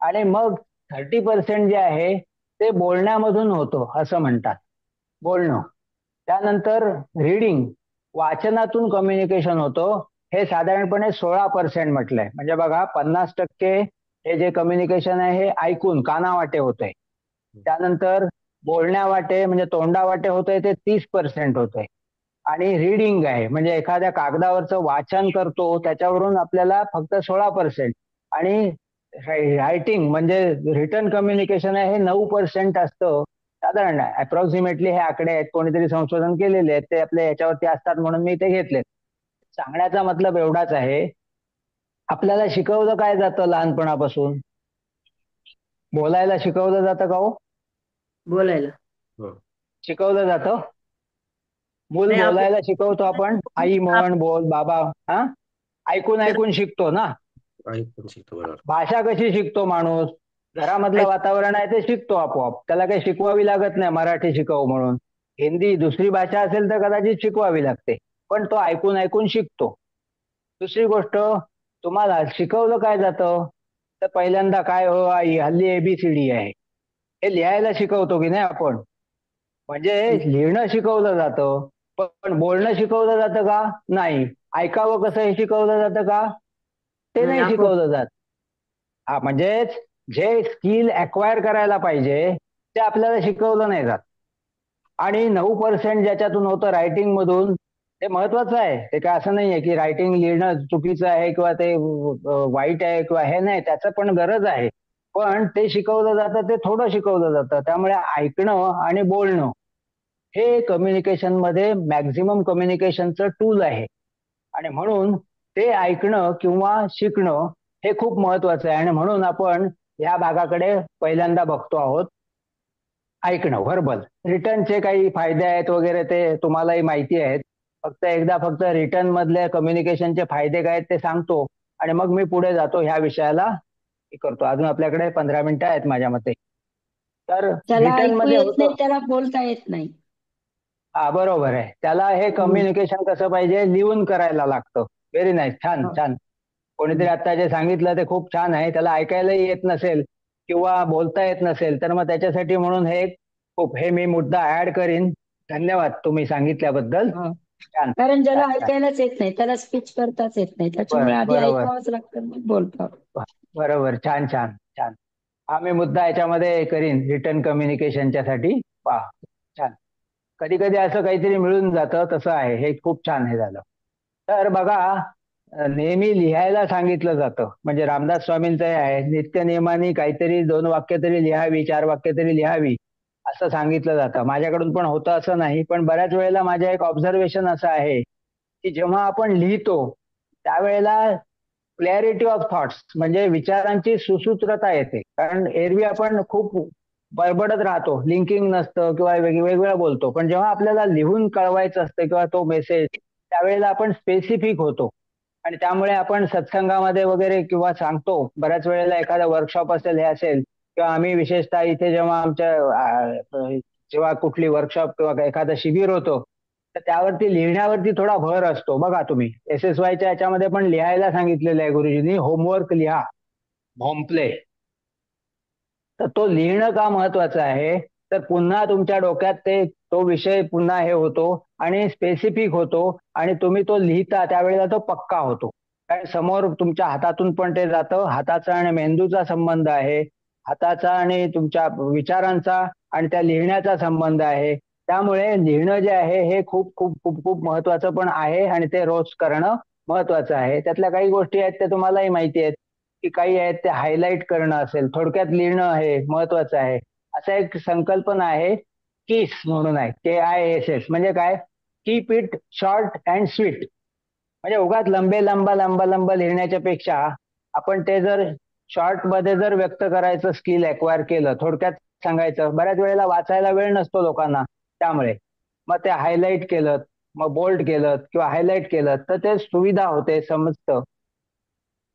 आणि मग 30% जे आहे ते बोलण्यामधून होतं असं म्हणतात, बोलणं. त्यानंतर रीडिंग, वाचनातून कम्युनिकेशन होतं, हे साधारणपणे 16% म्हटलंय. म्हणजे बघा 50% हे जे कम्युनिकेशन आहे हे ऐकून कानावाटे होतंय. त्यानंतर बोलण्यावाटे म्हणजे तोंडावाटे होतंय ते 30% होतंय. आणि रीडिंग आहे म्हणजे एखाद्या कागदावरचं वाचन करतो त्याच्यावरून आपल्याला फक्त 16%. आणि रायटिंग म्हणजे रिटर्न कम्युनिकेशन आहे हे 9% असतं. साधारण अप्रॉक्सिमेटली हे आकडे आहेत, कोणीतरी संशोधन केलेले आहेत, ते आपल्या याच्यावरती असतात म्हणून मी ते घेतलेत. सांगण्याचा मतलब एवढाच आहे, आपल्याला शिकवलं काय जातं लहानपणापासून? बोलायला शिकवलं जातं का हो? बोलायला शिकवलं जातं. मूल नाही आपण बोलायला शिकवतो आपण, आई म्हण, बोल, बाबा. हा, ऐकून ऐकून शिकतो ना. ऐकून शिकतो, बरोबर. भाषा कशी शिकतो माणूस? घरामधलं वातावरण आहे ते शिकतो आपोआप, त्याला काही शिकवावी लागत नाही मराठी शिकव म्हणून. हिंदी दुसरी भाषा असेल तर कदाचित शिकवावी लागते, पण तो ऐकून ऐकून शिकतो. दुसरी गोष्ट, तुम्हाला शिकवलं काय जातं? तर पहिल्यांदा काय हो आई, हल्ली एबीसीडी आहे, हे लिहायला शिकवतो की नाही आपण? म्हणजे लिहिणं शिकवलं जातं, पण बोलणं शिकवलं जातं का? नाही. ऐकावं कसं हे शिकवलं जातं का? ते नाही नाही आपण शिकवलं जात. हा, म्हणजेच जे स्किल अक्वायर करायला पाहिजे ते आपल्याला शिकवलं नाही जात. आणि 9% ज्याच्यातून होतं रायटिंग मधून, ते महत्वाचं आहे. ते काय असं नाहीये की रायटिंग लिहिणं चुकीचं आहे किंवा ते वाईट आहे किंवा हे नाही, त्याचं पण गरज आहे. पण ते शिकवलं जातं, ते थोडं शिकवलं जातं. त्यामुळे ऐकणं आणि बोलणं हे कम्युनिकेशन मध्ये मॅक्झिमम कम्युनिकेशनचं टूल आहे. आणि म्हणून ते ऐकणं किंवा शिकणं हे खूप महत्वाचं आहे. आणि म्हणून आपण ह्या भागाकडे पहिल्यांदा बघतो आहोत. ऐकणं, व्हर्बल. रिटर्नचे काही फायदे आहेत वगैरे ते तुम्हालाही माहिती आहेत. फक्त रिटर्न मधल्या कम्युनिकेशनचे फायदे काय आहेत ते सांगतो आणि मग मी पुढे जातो ह्या विषयाला हे करतो. अजून आपल्याकडे 15 मिनिटं आहेत माझ्या मते. तर त्याला रिटर्न ऐकू मध्ये येत नाही, होतं. त्याला बोलता येत नाही. हा, बरोबर आहे. त्याला हे कम्युनिकेशन कसं पाहिजे, लिहून करायला लागतं. व्हेरी नाईस, छान छान. कोणीतरी आता जे सांगितलं ते खूप छान आहे. त्याला ऐकायलाही येत नसेल किंवा बोलता येत नसेल तर मग त्याच्यासाठी म्हणून हे खूप, हे मी मुद्दा ऍड करीन. धन्यवाद तुम्ही सांगितल्याबद्दल. छान कारण ज्याला छान छान. ऐकायलाच येत नाही त्याला स्पीच करताच येत नाही, त्याच्यामुळे आधी बरोबर ऐकावंच लागतं मग बोलतो. बरोबर, छान छान छान. हा मी मुद्दा याच्यामध्ये करीन रिटर्न कम्युनिकेशनच्या साठी. पहा, छान. कधी कधी असं काहीतरी मिळून जातं, तसं आहे. हे खूप छान हे झालं. तर बघा, नेहमी लिहायला सांगितलं जातं. म्हणजे रामदास स्वामींचं हे आहे, नित्य नियमाने काहीतरी 2 वाक्य तरी लिहावी, 4 वाक्य तरी लिहावी असं सांगितलं जातं. माझ्याकडून पण होतं असं नाही, पण बऱ्याच वेळेला माझं एक ऑब्झर्वेशन असं आहे की जेव्हा आपण लिहितो त्यावेळेला क्लॅरिटी ऑफ थॉट्स म्हणजे विचारांची सुसूत्रता येते. कारण एरवी आपण खूप बडबडत राहतो, लिंकिंग नसतं किंवा वेगवेगळं बोलतो. पण जेव्हा आपल्याला लिहून कळवायचं असतं किंवा तो मेसेज, त्यावेळेला आपण स्पेसिफिक होतो. आणि त्यामुळे आपण सत्संगामध्ये वगैरे किंवा सांगतो, बऱ्याच वेळेला एखादा वर्कशॉप असेल, हे असेल, किंवा आम्ही विशेषतः इथे जेव्हा जेव्हा कुठली वर्कशॉप किंवा एखादं शिबिर होतं तर त्यावरती लिहिण्यावरती थोडा भर असतो. बघा तुम्ही SSYच्या याच्यामध्ये पण लिहायला सांगितलेलं आहे गुरुजींनी, होमवर्क लिहा, भोंपले. तर तो लिहिणं का महत्वाचं आहे, तर पुन्हा तुमच्या डोक्यात तो विषय पुन्हा हे होतो आणि स्पेसिफिक होतो आणि तुम्ही तो लिहिता त्यावेळेला तो पक्का होतो. कारण समोर तुमच्या हातातून पण ते जातं. हाताचा आणि मेंदूचा संबंध आहे, हाताचा आणि तुमच्या विचारांचा आणि त्या लिहिण्याचा संबंध आहे. त्यामुळे लिहिणं जे आहे हे खूप खूप खूप खूप महत्वाचं पण आहे आणि ते रोज करणं महत्वाचं आहे. त्यातल्या काही गोष्टी आहेत त्या तुम्हालाही माहिती आहेत की काही आहेत ते हायलाईट करणं असेल, थोडक्यात लिहिणं हे महत्वाचं आहे. असा एक संकल्पना आहे किस म्हणून आहे, KISS. म्हणजे काय, keep it short and sweet. म्हणजे उगाच लंबे लंबा लंबा लंबा लिहिण्याच्या पेक्षा आपण ते जर शॉर्ट मध्ये जर व्यक्त करायचं स्किल अक्वायर केलं, थोडक्यात सांगायचं, बऱ्याच वेळेला वाचायला वेळ नसतो लोकांना, त्यामुळे मग ते हायलाईट केलं, मग बोल्ड केलं किंवा हायलाईट केलं तर ते सुविधा होते, समजतं.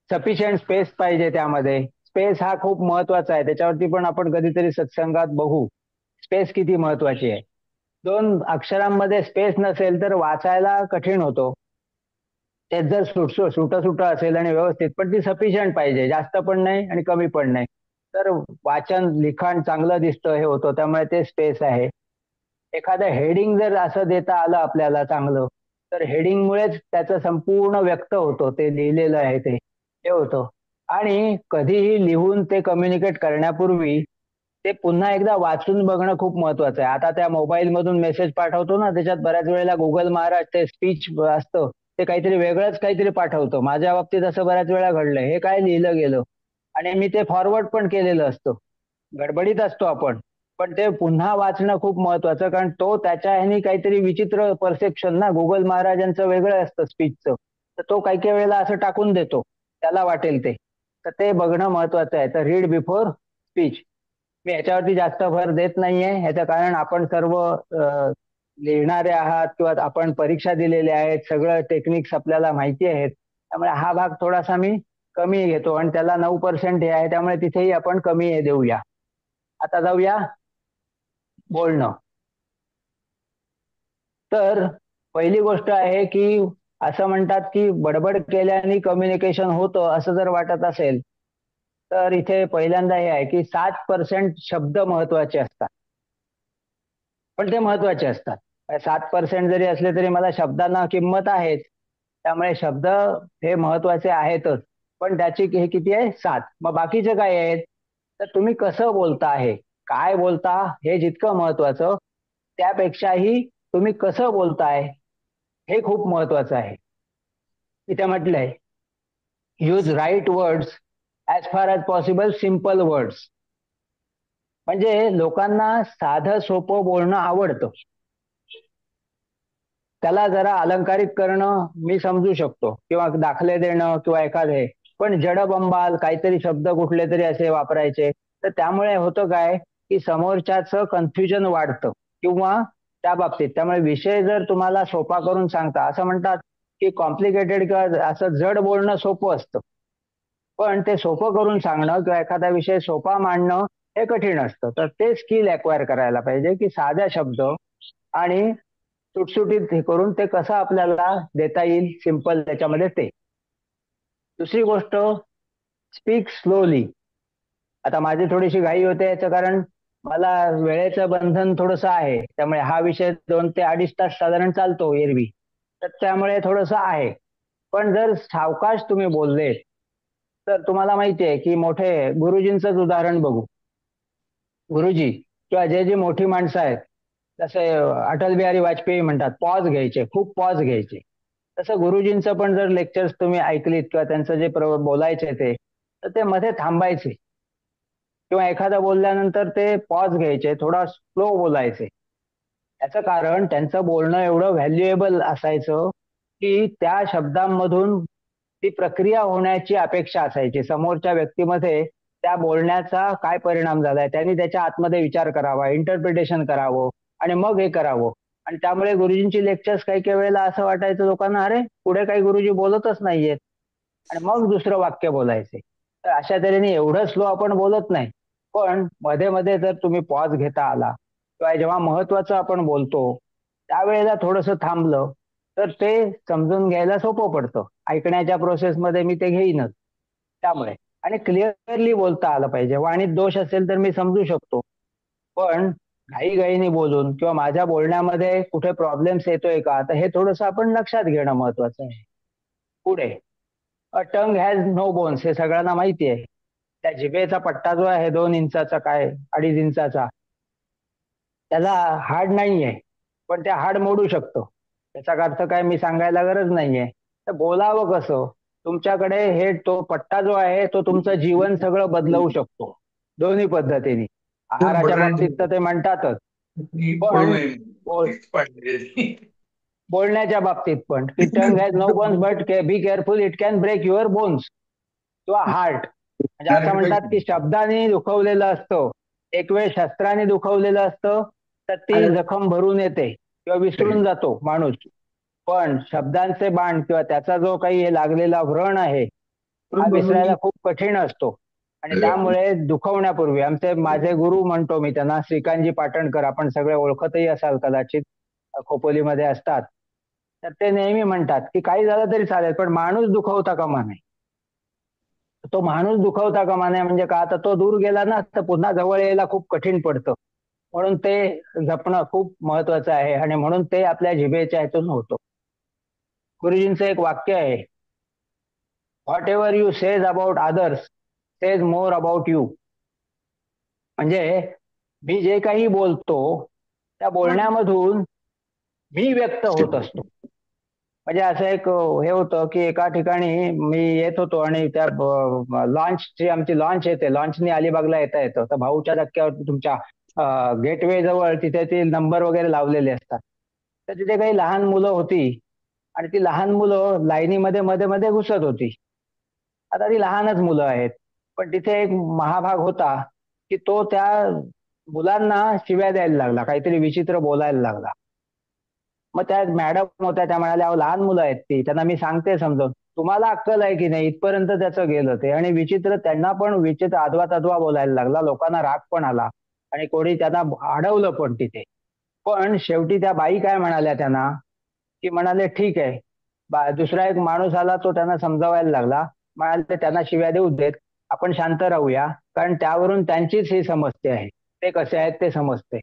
सफिशियंट स्पेस पाहिजे त्यामध्ये. स्पेस हा खूप महत्वाचा आहे, त्याच्यावरती पण आपण कधीतरी सत्संगात बघू, स्पेस किती महत्वाची आहे. 2 अक्षरांमध्ये स्पेस नसेल तर वाचायला कठीण होतो. तेच जर सुट असेल आणि व्यवस्थित, पण ती सफिशियंट पाहिजे, जास्त पण नाही आणि कमी पण नाही, तर वाचन लिखाण चांगलं दिसतं, हे होतं. त्यामुळे ते स्पेस आहे. एखादं हेडिंग जर असं देता आलं आपल्याला चांगलं, तर हेडिंगमुळेच त्याचं संपूर्ण व्यक्त होतं, ते लिहिलेलं आहे ते हे होतं. आणि कधीही लिहून ते कम्युनिकेट करण्यापूर्वी ते पुन्हा एकदा वाचून बघणं खूप महत्वाचं आहे. आता त्या मोबाईल मधून मेसेज पाठवतो ना, त्याच्यात बऱ्याच वेळेला गुगल महाराज ते स्पीच असतं ते काहीतरी वेगळंच काहीतरी पाठवतं. माझ्या बाबतीत असं बऱ्याच वेळा घडलंय. हे काय लिहिलं गेलं आणि मी ते फॉरवर्ड पण केलेलं असतं. गडबडीत असतो आपण, पण ते पुन्हा वाचणं खूप महत्वाचं, कारण तो त्याच्या ह्यानी काहीतरी विचित्र परसेप्शन ना, गुगल महाराजांचं वेगळं असतं स्पीचचं, तर तो काही काही वेळेला असं टाकून देतो त्याला वाटेल ते. तर ते बघणं महत्वाचं आहे. तर रीड बिफोर स्पीच. मी ह्याच्यावरती जास्त भर देत नाहीये. ह्याचं कारण आपण सर्व लिहिणारे आहात किंवा आपण परीक्षा दिलेल्या आहेत, सगळं टेक्निक्स आपल्याला माहिती आहेत. त्यामुळे हा भाग थोडासा मी कमी घेतो आणि त्याला 9% हे आहे, त्यामुळे तिथेही आपण कमी हे देऊया. आता जाऊया बोलणं. तर पहिली गोष्ट आहे की असं म्हणतात की बडबड केल्याने कम्युनिकेशन होतं, असं जर वाटत असेल तर इथे पहिल्यांदा हे आहे की 7% शब्द महत्वाचे असतात. पण ते महत्वाचे असतात. 7% जरी असले तरी मला शब्दांना किंमत आहेच, त्यामुळे शब्द हे महत्वाचे आहेतच. पण त्याची हे किती आहे? 7. मग बाकीचे काय आहेत? तर तुम्ही कसं बोलता आहे, काय बोलता हे जितकं महत्वाचं, त्यापेक्षाही तुम्ही कसं बोलताय हे खूप महत्वाचं आहे. इथे म्हटलंय use right words as far as possible, simple words. म्हणजे लोकांना साधं सोपं बोलणं आवडतं. त्याला जरा अलंकारित करणं मी समजू शकतो किंवा दाखले देणं किंवा एखादे, पण जडबंबाल काहीतरी शब्द कुठले तरी असे वापरायचे, तर त्यामुळे होतं काय की समोरच्याचं कन्फ्युजन वाढतं किंवा त्या बाबतीत. त्यामुळे विषय जर तुम्हाला सोपा करून सांगता, असं म्हणतात की कॉम्प्लिकेटेड किंवा असं जड बोलणं सोपं असतं, पण ते सोपं करून सांगणं किंवा एखादा विषय सोपा मांडणं हे कठीण असतं. तर ते स्किल अक्वायर करायला पाहिजे की साध्या शब्द आणि सुटसुटीत हे करून ते कसं आपल्याला देता येईल सिंपल त्याच्यामध्ये ते. दुसरी गोष्ट, स्पीक स्लोली. आता माझी थोडीशी घाई होते याचं कारण मला वेळेचं बंधन थोडंसं आहे, त्यामुळे हा विषय 2 ते 2.5 तास साधारण चालतो एरवी, तर त्यामुळे थोडंसं आहे. पण जर सावकाश तुम्ही बोलले तर तुम्हाला माहिती आहे की मोठे गुरुजींचंच उदाहरण बघू. गुरुजी किंवा जे जे मोठी माणसं आहेत, जसे अटल बिहारी वाजपेयी म्हणतात पॉज घ्यायचे, खूप पॉज घ्यायचे. तसं गुरुजींचं पण जर लेक्चर्स तुम्ही ऐकलीत किंवा त्यांचं जे बोलायचे ते, तर ते मध्ये थांबायचे किंवा एखादा बोलल्यानंतर ते पॉज घ्यायचे, थोडा स्लो बोलायचे. याचं कारण त्यांचं बोलणं एवढं व्हॅल्युएबल असायचं की त्या शब्दांमधून ती प्रक्रिया होण्याची अपेक्षा असायची. समोरच्या व्यक्तीमध्ये त्या बोलण्याचा काय परिणाम झालाय, त्यांनी त्याच्या आतमध्ये विचार करावा, इंटरप्रिटेशन करावं आणि मग हे करावं. आणि त्यामुळे गुरुजींची लेक्चर्स काही काही वेळेला असं वाटायचं लोकांना, अरे पुढे काही गुरुजी बोलतच नाहीयेत, आणि मग दुसरं वाक्य बोलायचे. तर अशा तऱ्हेने एवढं स्लो आपण बोलत नाही, पण मध्ये मध्ये जर तुम्ही पॉज घेता आला किंवा जेव्हा महत्वाचं आपण बोलतो त्यावेळेला थोडंसं थांबलं तर ते समजून घ्यायला सोपं पडतं. ऐकण्याच्या प्रोसेसमध्ये मी ते घेईनच. त्यामुळे आणि क्लिअरली बोलता आलं पाहिजे. वाणीत दोष असेल तर मी समजू शकतो, पण घाईघाईने बोलून किंवा माझ्या बोलण्यामध्ये कुठे प्रॉब्लेम्स येतोय का, तर हे थोडंसं आपण लक्षात घेणं महत्वाचं आहे. पुढे, अ टंग हॅज नो बोन्स, हे सगळ्यांना माहिती आहे. त्या जिभेचा पट्टा जो आहे 2 इंचाचा, काय 2.5 इंचाचा, त्याला हाड नाहीये, पण ते हाड मोडू शकतो. त्याचा अर्थ काय मी सांगायला गरज नाहीये. तर बोलावं कसं, तुमच्याकडे हे तो पट्टा जो आहे तो तुमचं जीवन सगळं बदलवू शकतो दोन्ही पद्धतीने. आहाराच्या बाबतीत तर ते म्हणतातच, पण बोलण्याच्या बाबतीत पण की tongue has no bones but be careful it can break your bones किंवा हार्ट. म्हणजे असं म्हणतात की शब्दाने दुखवलेलं असतं, एक वेळ शस्त्राने दुखवलेलं असतं, तर ती जखम भरून येते किंवा विसरून जातो माणूस. पण शब्दांचे बाण किंवा त्याचा जो काही लागलेला व्रण आहे हा विसरायला खूप कठीण असतो. आणि त्यामुळे दुखवण्यापूर्वी माझे गुरु म्हणतो मी त्यांना, श्रीकांतजी पाटणकर, आपण सगळे ओळखतही असाल कदाचित, खोपोलीमध्ये असतात. तर ते नेहमी म्हणतात की काही झालं तरी चालेल, पण माणूस दुखवता कामा नये. तो माणूस दुखवता कामा नये म्हणजे का, आता तो दूर गेला ना तर पुन्हा जवळ यायला खूप कठीण पडतं. म्हणून ते जपणं खूप महत्वाचं आहे आणि म्हणून ते आपल्या जिभेच्या ह्यातून होतं. गुरुजींचं एक वाक्य आहे, what ever you says about others says more about you. म्हणजे मी जे काही बोलतो त्या बोलण्यामधून मी व्यक्त होत असतो. म्हणजे असं एक हे होतं की एका ठिकाणी मी येत होतो आणि त्या लॉन्चची आमची लॉन्च येते, लॉन्चनी अलिबागला येतं तर भाऊच्या धक्क्यावर तुमच्या गेटवे जवळ तिथे ते नंबर वगैरे लावलेले असतात. तर तिथे काही लहान मुलं होती आणि ती लहान मुलं लाईनीमध्ये मध्ये मध्ये घुसत होती. आता ती लहानच मुलं आहेत, पण तिथे एक महाभाग होता की तो त्या मुलांना शिव्या द्यायला लागला, काहीतरी विचित्र बोलायला लागला. मग त्या मॅडम होत्या, त्या म्हणाल्या, अहो लहान मुलं आहेत ती, त्यांना मी सांगते समजावून, तुम्हाला अक्कल आहे की नाही, इथपर्यंत त्याचं गेलं ते. आणि विचित्र त्यांना पण विचित्र आदवा तद्वा बोलायला लागला, लोकांना राग पण आला आणि कोणी त्यांना अडवलं पण तिथे. पण शेवटी त्या बाई काय म्हणाल्या त्यांना, की म्हणाले ठीक आहे, दुसरा एक माणूस आला, तो त्यांना समजावायला लागला, म्हणाले त्यांना शिव्या देऊ देत, आपण शांत राहूया, कारण त्यावरून त्यांचीच ही समजते आहे, ते कसे आहेत ते समजते.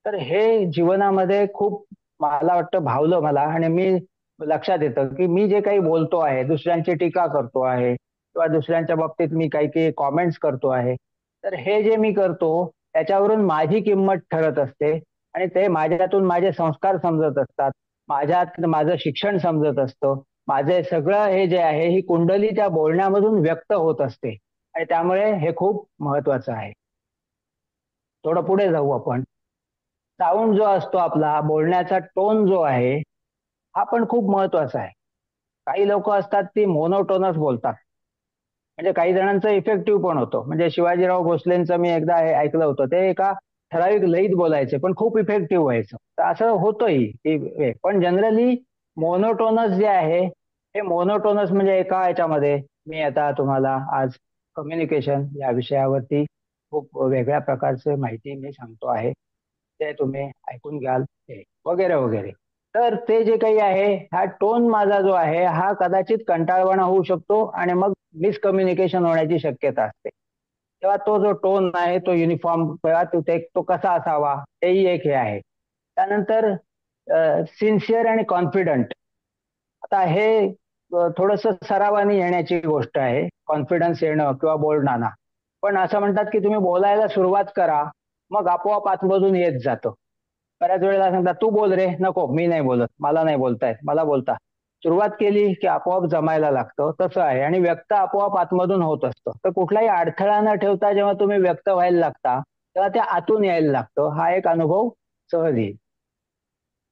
तर हे जीवनामध्ये खूप मला वाटतं भावलं मला. आणि मी लक्षात येतं की मी जे काही बोलतो आहे, दुसऱ्यांची टीका करतो आहे किंवा दुसऱ्यांच्या बाबतीत मी काही काही कॉमेंट्स करतो आहे, तर हे जे मी करतो त्याच्यावरून माझी किंमत ठरत असते आणि ते माझ्यातून माझे संस्कार समजत असतात, माझ्यात माझं शिक्षण समजत असतं, माझे सगळं हे जे आहे ही कुंडली त्या बोलण्यामधून व्यक्त होत असते आणि त्यामुळे हे खूप महत्वाचं आहे. थोडं पुढे जाऊ आपण. साऊंड जो असतो आपला, बोलण्याचा टोन जो आहे हा पण खूप महत्वाचा आहे. काही लोक असतात ती मोनोटोनस बोलतात, म्हणजे काही जणांचं इफेक्टिव्ह पण होतं. म्हणजे शिवाजीराव भोसलेंचं मी एकदा ऐकलं होतं, ते एका ठराविक लयीत बोलायचे पण खूप इफेक्टिव्ह व्हायचं. तर असं होतंही की, पण जनरली मोनोटोनस जे आहे हे मोनोटोनस म्हणजे एका याच्यामध्ये मी आता तुम्हाला आज कम्युनिकेशन या विषयावरती खूप वेगळ्या प्रकारचे माहिती मी सांगतो आहे, ते तुम्ही ऐकून घ्याल वगैरे वगैरे. तर ते जे काही आहे, हा टोन माझा जो आहे हा कदाचित कंटाळवाणा होऊ शकतो आणि मग मिसकम्युनिकेशन होण्याची शक्यता असते. तेव्हा तो जो टोन आहे तो युनिफॉर्म, तेव्हा तो कसा असावा तेही एक हे आहे. त्यानंतर सिन्सिअर आणि कॉन्फिडंट. आता हे थोडंसं सरावाने येण्याची गोष्ट आहे, कॉन्फिडन्स येणं किंवा बोलणं. पण असं म्हणतात की तुम्ही बोलायला सुरुवात करा, मग आपोआप आतमधून येत जातं. बऱ्याच वेळेला सांगतात तू बोल रे, नको मी नाही बोलत, मला नाही बोलतायत, मला बोलता. सुरुवात केली की आपोआप जमायला लागतं, तसं आहे. आणि व्यक्त आपोआप आतमधून होत असतं. तर कुठलाही अडथळा न ठेवता जेव्हा तुम्ही व्यक्त व्हायला लागता तेव्हा ते आतून यायला लागतं. हा एक अनुभव सहज येईल.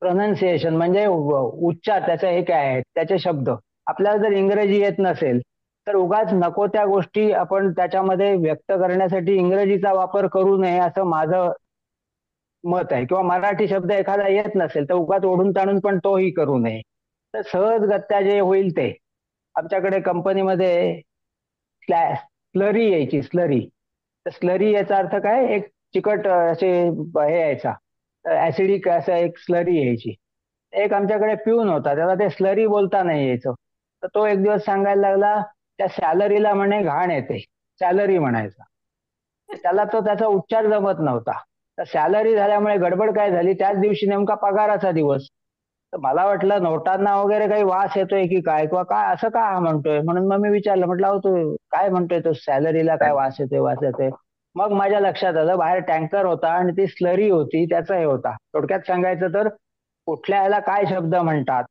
प्रोनाऊन्सिएशन म्हणजे उच्चार, त्याचे हे काय आहेत त्याचे शब्द. आपल्याला जर इंग्रजी येत नसेल तर उगाच नको त्या गोष्टी आपण त्याच्यामध्ये व्यक्त करण्यासाठी इंग्रजीचा वापर करू नये, असं माझं मत आहे. किंवा मराठी शब्द एखादा येत नसेल तर उगाच ओढून ताणून पण तोही करू नये. तर सहजगत्या जे होईल ते. आमच्याकडे कंपनीमध्ये स्लरी यायची, स्लरी. तर स्लरी याचा अर्थ काय, एक चिकट असे हे यायचा, ऍसिडिक असं एक स्लरी यायची. एक आमच्याकडे पिऊन होता, त्याला ते स्लरी बोलता नाही यायचं. तर तो एक दिवस सांगायला लागला त्या सॅलरीला म्हणे घाण येते, सॅलरी म्हणायचा. त्याला तो त्याचा उच्चार जमत नव्हता. तर सॅलरी झाल्यामुळे गडबड काय झाली, त्याच दिवशी नेमका पगाराचा दिवस. तर मला वाटलं नोटांना वगैरे काही वास येतोय की काय, किंवा काय असं का म्हणतोय, म्हणून मग मी विचारलं, म्हटलं अहो तू काय म्हणतोय, तो सॅलरीला काय वास येतोय. मग माझ्या लक्षात आलं बाहेर टँकर होता आणि ती स्लरी होती, त्याचा हे होता. थोडक्यात सांगायचं तर कुठल्या ह्याला काय शब्द म्हणतात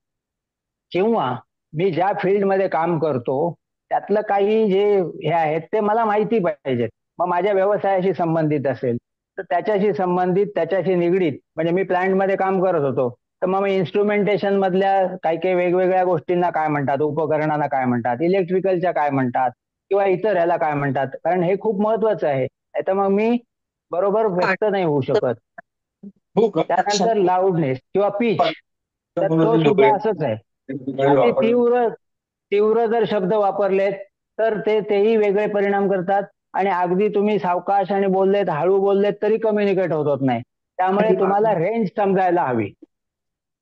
किंवा मी ज्या फील्डमध्ये काम करतो त्यातलं काही जे हे आहेत ते मला माहिती पाहिजेत. मग माझ्या व्यवसायाशी संबंधित असेल तर त्याच्याशी संबंधित, त्याच्याशी निगडीत. म्हणजे मी प्लांटमध्ये काम करत होतो तर मग मी इन्स्ट्रुमेंटेशन मधल्या काही काही वेगवेगळ्या गोष्टींना काय म्हणतात, उपकरणांना काय म्हणतात, इलेक्ट्रिकलच्या काय म्हणतात किंवा इतर ह्याला काय म्हणतात, कारण हे खूप महत्वाचं आहे. तर मग मी बरोबर व्यक्त नाही होऊ शकत. हो का? त्यानंतर लाऊडनेस किंवा पिच, तर तो सुद्धा असंच आहे. अति तीव्र तीव्र जर शब्द वापरलेत तर तेही वेगळे परिणाम करतात. आणि अगदी तुम्ही सावकाश आणि बोललेत, हळू बोललेत तरी कम्युनिकेट होत नाही. त्यामुळे तुम्हाला रेंज समजायला हवी.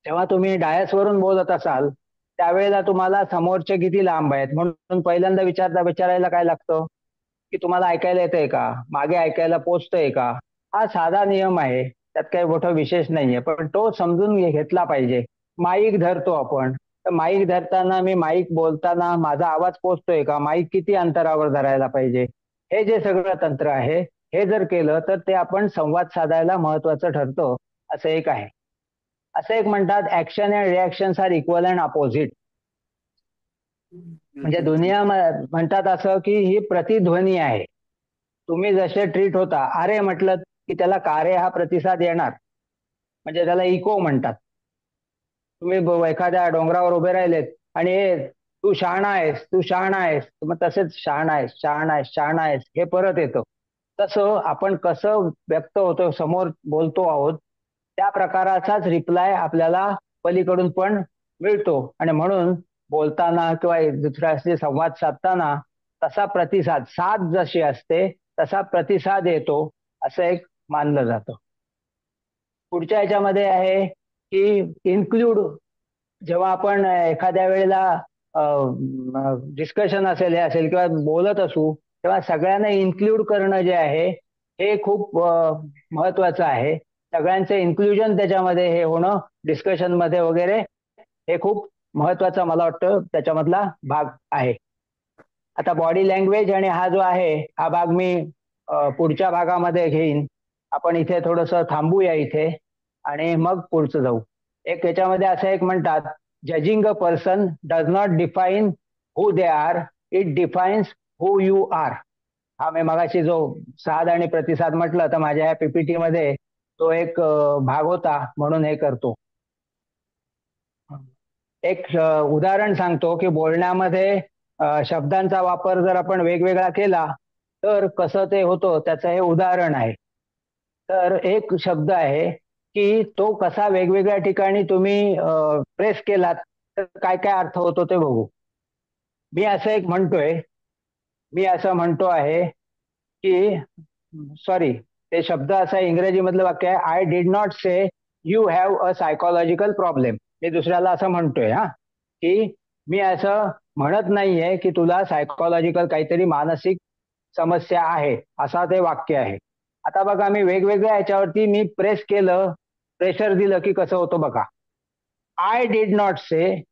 जेव्हा तुम्ही डायसवरून बोलत असाल त्यावेळेला तुम्हाला समोरचे किती लांब आहेत म्हणून पहिल्यांदा विचारायला काय लागतं की तुम्हाला ऐकायला येतंय का, मागे ऐकायला पोचतंय का. हा साधा नियम आहे, त्यात काही मोठं विशेष नाहीये, पण तो समजून घेतला पाहिजे. माईक धरतो आपण, तर माईक धरताना मी माईक बोलताना माझा आवाज पोचतोय का, माईक किती अंतरावर धरायला पाहिजे, हे जे सगळं तंत्र आहे हे जर केलं तर ते आपण संवाद साधायला महत्वाचं ठरतं, असं एक आहे. असं एक म्हणतात, action and reactions are equal and opposite. म्हणजे दुनिया म्हणतात असं की ही प्रतिध्वनी आहे. तुम्ही जसे ट्रीट होता, अरे म्हटलं की त्याला कारे हा प्रतिसाद येणार, म्हणजे त्याला इको म्हणतात. तुम्ही एखाद्या डोंगरावर उभे राहिलेत आणि तू शहाणा आहेस, तू शहाणा आहेस, मग तसेच शहाणा आहेस, शहाणा आहेस, शहाणा आहेस हे परत येतं. तसं आपण कसं व्यक्त होतो, समोर बोलतो आहोत, त्या प्रकाराचाच रिप्लाय आपल्याला पलीकडून पण मिळतो. आणि म्हणून बोलताना किंवा दुसऱ्याशी संवाद साधताना तसा प्रतिसाद, साथ जशी असते तसा प्रतिसाद येतो, असं एक मानलं जातं. पुढच्या ह्याच्यामध्ये आहे की इन्क्लूड. जेव्हा आपण एखाद्या वेळेला डिस्कशन असेल, हे असेल किंवा बोलत असू, तेव्हा सगळ्यांना इन्क्लूड करणं जे आहे हे खूप महत्वाचं आहे. सगळ्यांचं इन्क्लुजन त्याच्यामध्ये हे होणं, डिस्कशन मध्ये वगैरे, हे खूप महत्वाचा मला वाटतं त्याच्यामधला भाग आहे. आता बॉडी लँग्वेज आणि हा जो आहे हा भाग मी पुढच्या भागामध्ये घेईन. आपण इथे थोडंसं थांबूया इथे आणि मग पुढचं जाऊ. एक याच्यामध्ये असं एक म्हणतात, judging a person does not define who they are, it defines who you are. हा मी मगाशी जो साध आणि प्रतिसाद म्हटलं, तर माझ्या या पीपीटी मध्ये तो एक भाग होता, म्हणून हे करतो. एक उदाहरण सांगतो की बोलण्यामध्ये शब्दांचा वापर जर आपण वेगवेगळा केला तर कसं ते होतं, त्याचं हे उदाहरण आहे. तर एक शब्द आहे की तो कसा वेगवेगळ्या ठिकाणी तुम्ही प्रेस केलात तर काय काय अर्थ होतो ते बघू. मी असं म्हणतो आहे की, सॉरी, ते शब्द असा इंग्रजीमधलं वाक्य आहे, I did not say you have a psychological problem. मी दुसऱ्याला असं म्हणतोय की मी असं म्हणत नाहीये की तुला सायकोलॉजिकल काहीतरी मानसिक समस्या आहे, असा ते वाक्य आहे. आता बघा, मी वेगवेगळ्या ह्याच्यावरती मी प्रेस केलं, प्रेशर दिलं की कसं होतं बघा. I did not say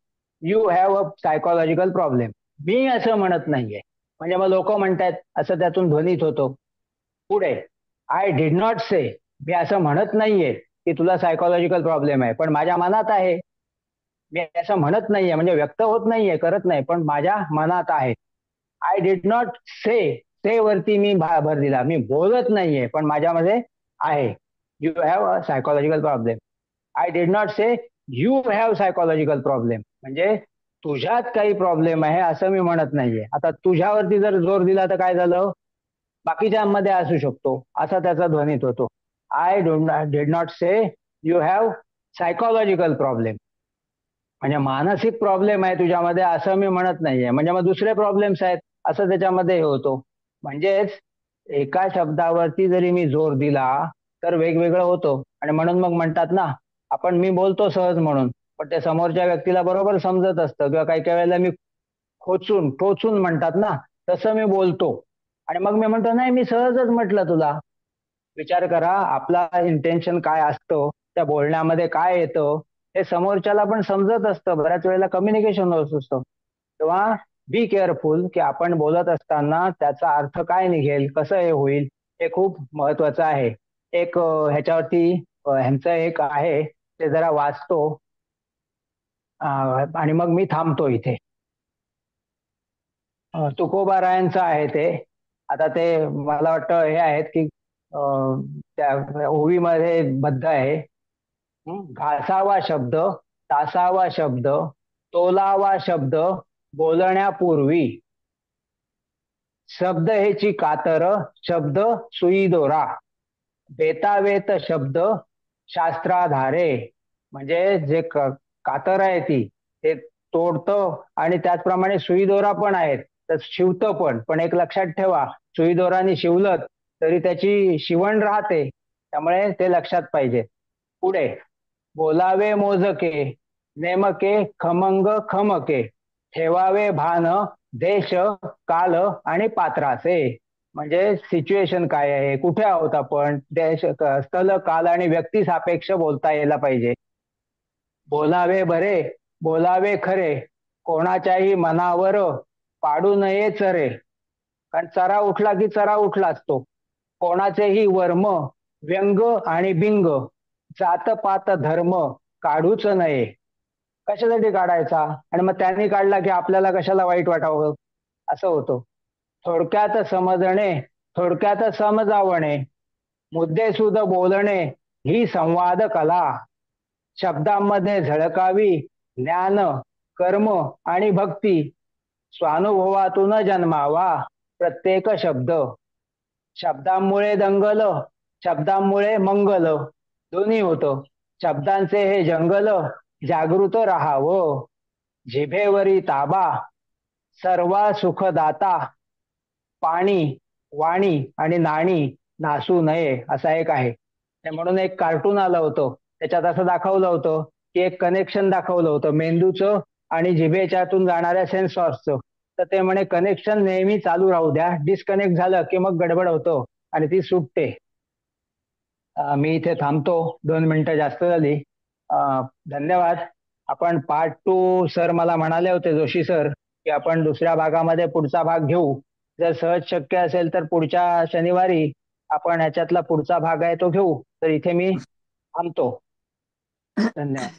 you have a psychological problem. मी असं म्हणत नाहीये, म्हणजे मग लोक म्हणतात असं त्यातून ध्वनित होतो. पुढे, आय डिड नॉट से, मी असं म्हणत नाहीये की तुला सायकोलॉजिकल प्रॉब्लेम आहे, पण माझ्या मनात आहे. मी असं म्हणत नाहीये म्हणजे व्यक्त होत नाहीये, करत नाही, पण माझ्या मनात आहे. आय डिड नॉट से वरती मी भर दिला, मी बोलत नाहीये पण माझ्यामध्ये आहे. You have a psychological problem. I did not say you have psychological problem, म्हणजे तुझ्यात काही प्रॉब्लेम आहे असं मी म्हणत नाहीये. आता तुझ्यावरती जर जोर दिला तर काय झालं, बाकीच्यांमध्ये असू शकतो, असा त्याचा ध्वनित होतो. I did not say you have psychological problem, म्हणजे मानसिक प्रॉब्लेम आहे तुझ्यामध्ये असं मी म्हणत नाहीये, म्हणजे मग दुसरे प्रॉब्लेम्स आहेत असं त्याच्यामध्ये हे होतो. म्हणजेच एका शब्दावरती जरी मी जोर दिला तर वेगवेगळं होतं. आणि म्हणून मग म्हणतात ना, आपण मी बोलतो सहज म्हणून, पण ते समोरच्या व्यक्तीला बरोबर समजत असतं, किंवा काही काही वेळेला मी टोचून म्हणतात ना, तसं मी बोलतो आणि मग मी म्हणतो नाही मी सहजच म्हटलं तुला. विचार करा आपला इंटेन्शन काय असतं, त्या बोलण्यामध्ये काय येतं हे समोरच्याला पण समजत असतं. बऱ्याच वेळेला कम्युनिकेशन होत असतं. तेव्हा बी केअरफुल की आपण बोलत असताना त्याचा अर्थ काय निघेल, कसं हे होईल, हे खूप महत्वाचं आहे. एक ह्याच्यावरती ह्यांचं एक आहे, ते जरा वाचतो आणि मग मी थांबतो इथे. तुकोबारायांचं आहे ते. आता ते मला वाटतं हे आहेत की त्या ओवीमध्ये बद्ध आहे. घासावा शब्द, तासावा शब्द, तोलावा शब्द बोलण्यापूर्वी, शब्द हेची कातर, शब्द सुई दोरा, बेतावेत शब्द शास्त्राधारे. म्हणजे जे कातर आहे ती ते तोडतं आणि त्याचप्रमाणे सुई दोरा पण आहेत, तर शिवतं पण एक लक्षात ठेवा, सुई दोराने शिवलं तरी त्याची शिवण राहते, त्यामुळे ते लक्षात पाहिजे. पुढे, बोलावे मोजके, नेमके खमंग खमके, ठेवावे भान देश काल आणि पात्राचे. म्हणजे सिच्युएशन काय आहे, कुठे आहोत आपण, देश स्थल काल आणि व्यक्ती सापेक्ष बोलता यायला पाहिजे. बोलावे बरे, बोलावे खरे, कोणाच्याही मनावर पाडू नये चरे. कारण चरा उठला की चरा उठलाच तो. कोणाचेही वर्म व्यंग आणि बिंग जातपात धर्म काढूच नये. कशासाठी काढायचा आणि मग त्यांनी काढला की आपल्याला कशाला वाईट वाटावं असं होतं. थोडक्यात समजणे थोडक्यात समजावणे मुद्देसूद बोलणे ही संवाद कला. शब्दांमध्ये झळकावी ज्ञान कर्म आणि भक्ती. स्वानुभवातून जन्मावा प्रत्येक शब्द. शब्दांमुळे दंगल शब्दांमुळे मंगल दोन्ही होतं. शब्दांचे हे जंगल जागृत राहावं. जिभेवरी ताबा सर्वा सुखदाता. पाणी वाणी आणि नाणी नासू नये असा एक आहे. म्हणून एक कार्टून आलं होतं त्याच्यात असं दाखवलं होतं की एक कनेक्शन दाखवलं होतं मेंदूचं आणि जिभेच्यातून जाणाऱ्या सेन्सॉर्सचं. तर ते म्हणे कनेक्शन नेहमी चालू राहू द्या, डिस्कनेक्ट झालं की मग गडबड होतं आणि ती सुटते. मी इथे थांबतो, 2 मिनिटं जास्त झाली. धन्यवाद. आपण पार्ट 2 सर मला म्हणाले होते, जोशी सर, की आपण दुसऱ्या भागामध्ये पुढचा भाग घेऊ. जर सहज शक्य असेल तर पुढच्या शनिवारी आपण ह्याच्यातला पुढचा भाग आहे तो घेऊ. तर इथे मी थांबतो. धन्यवाद.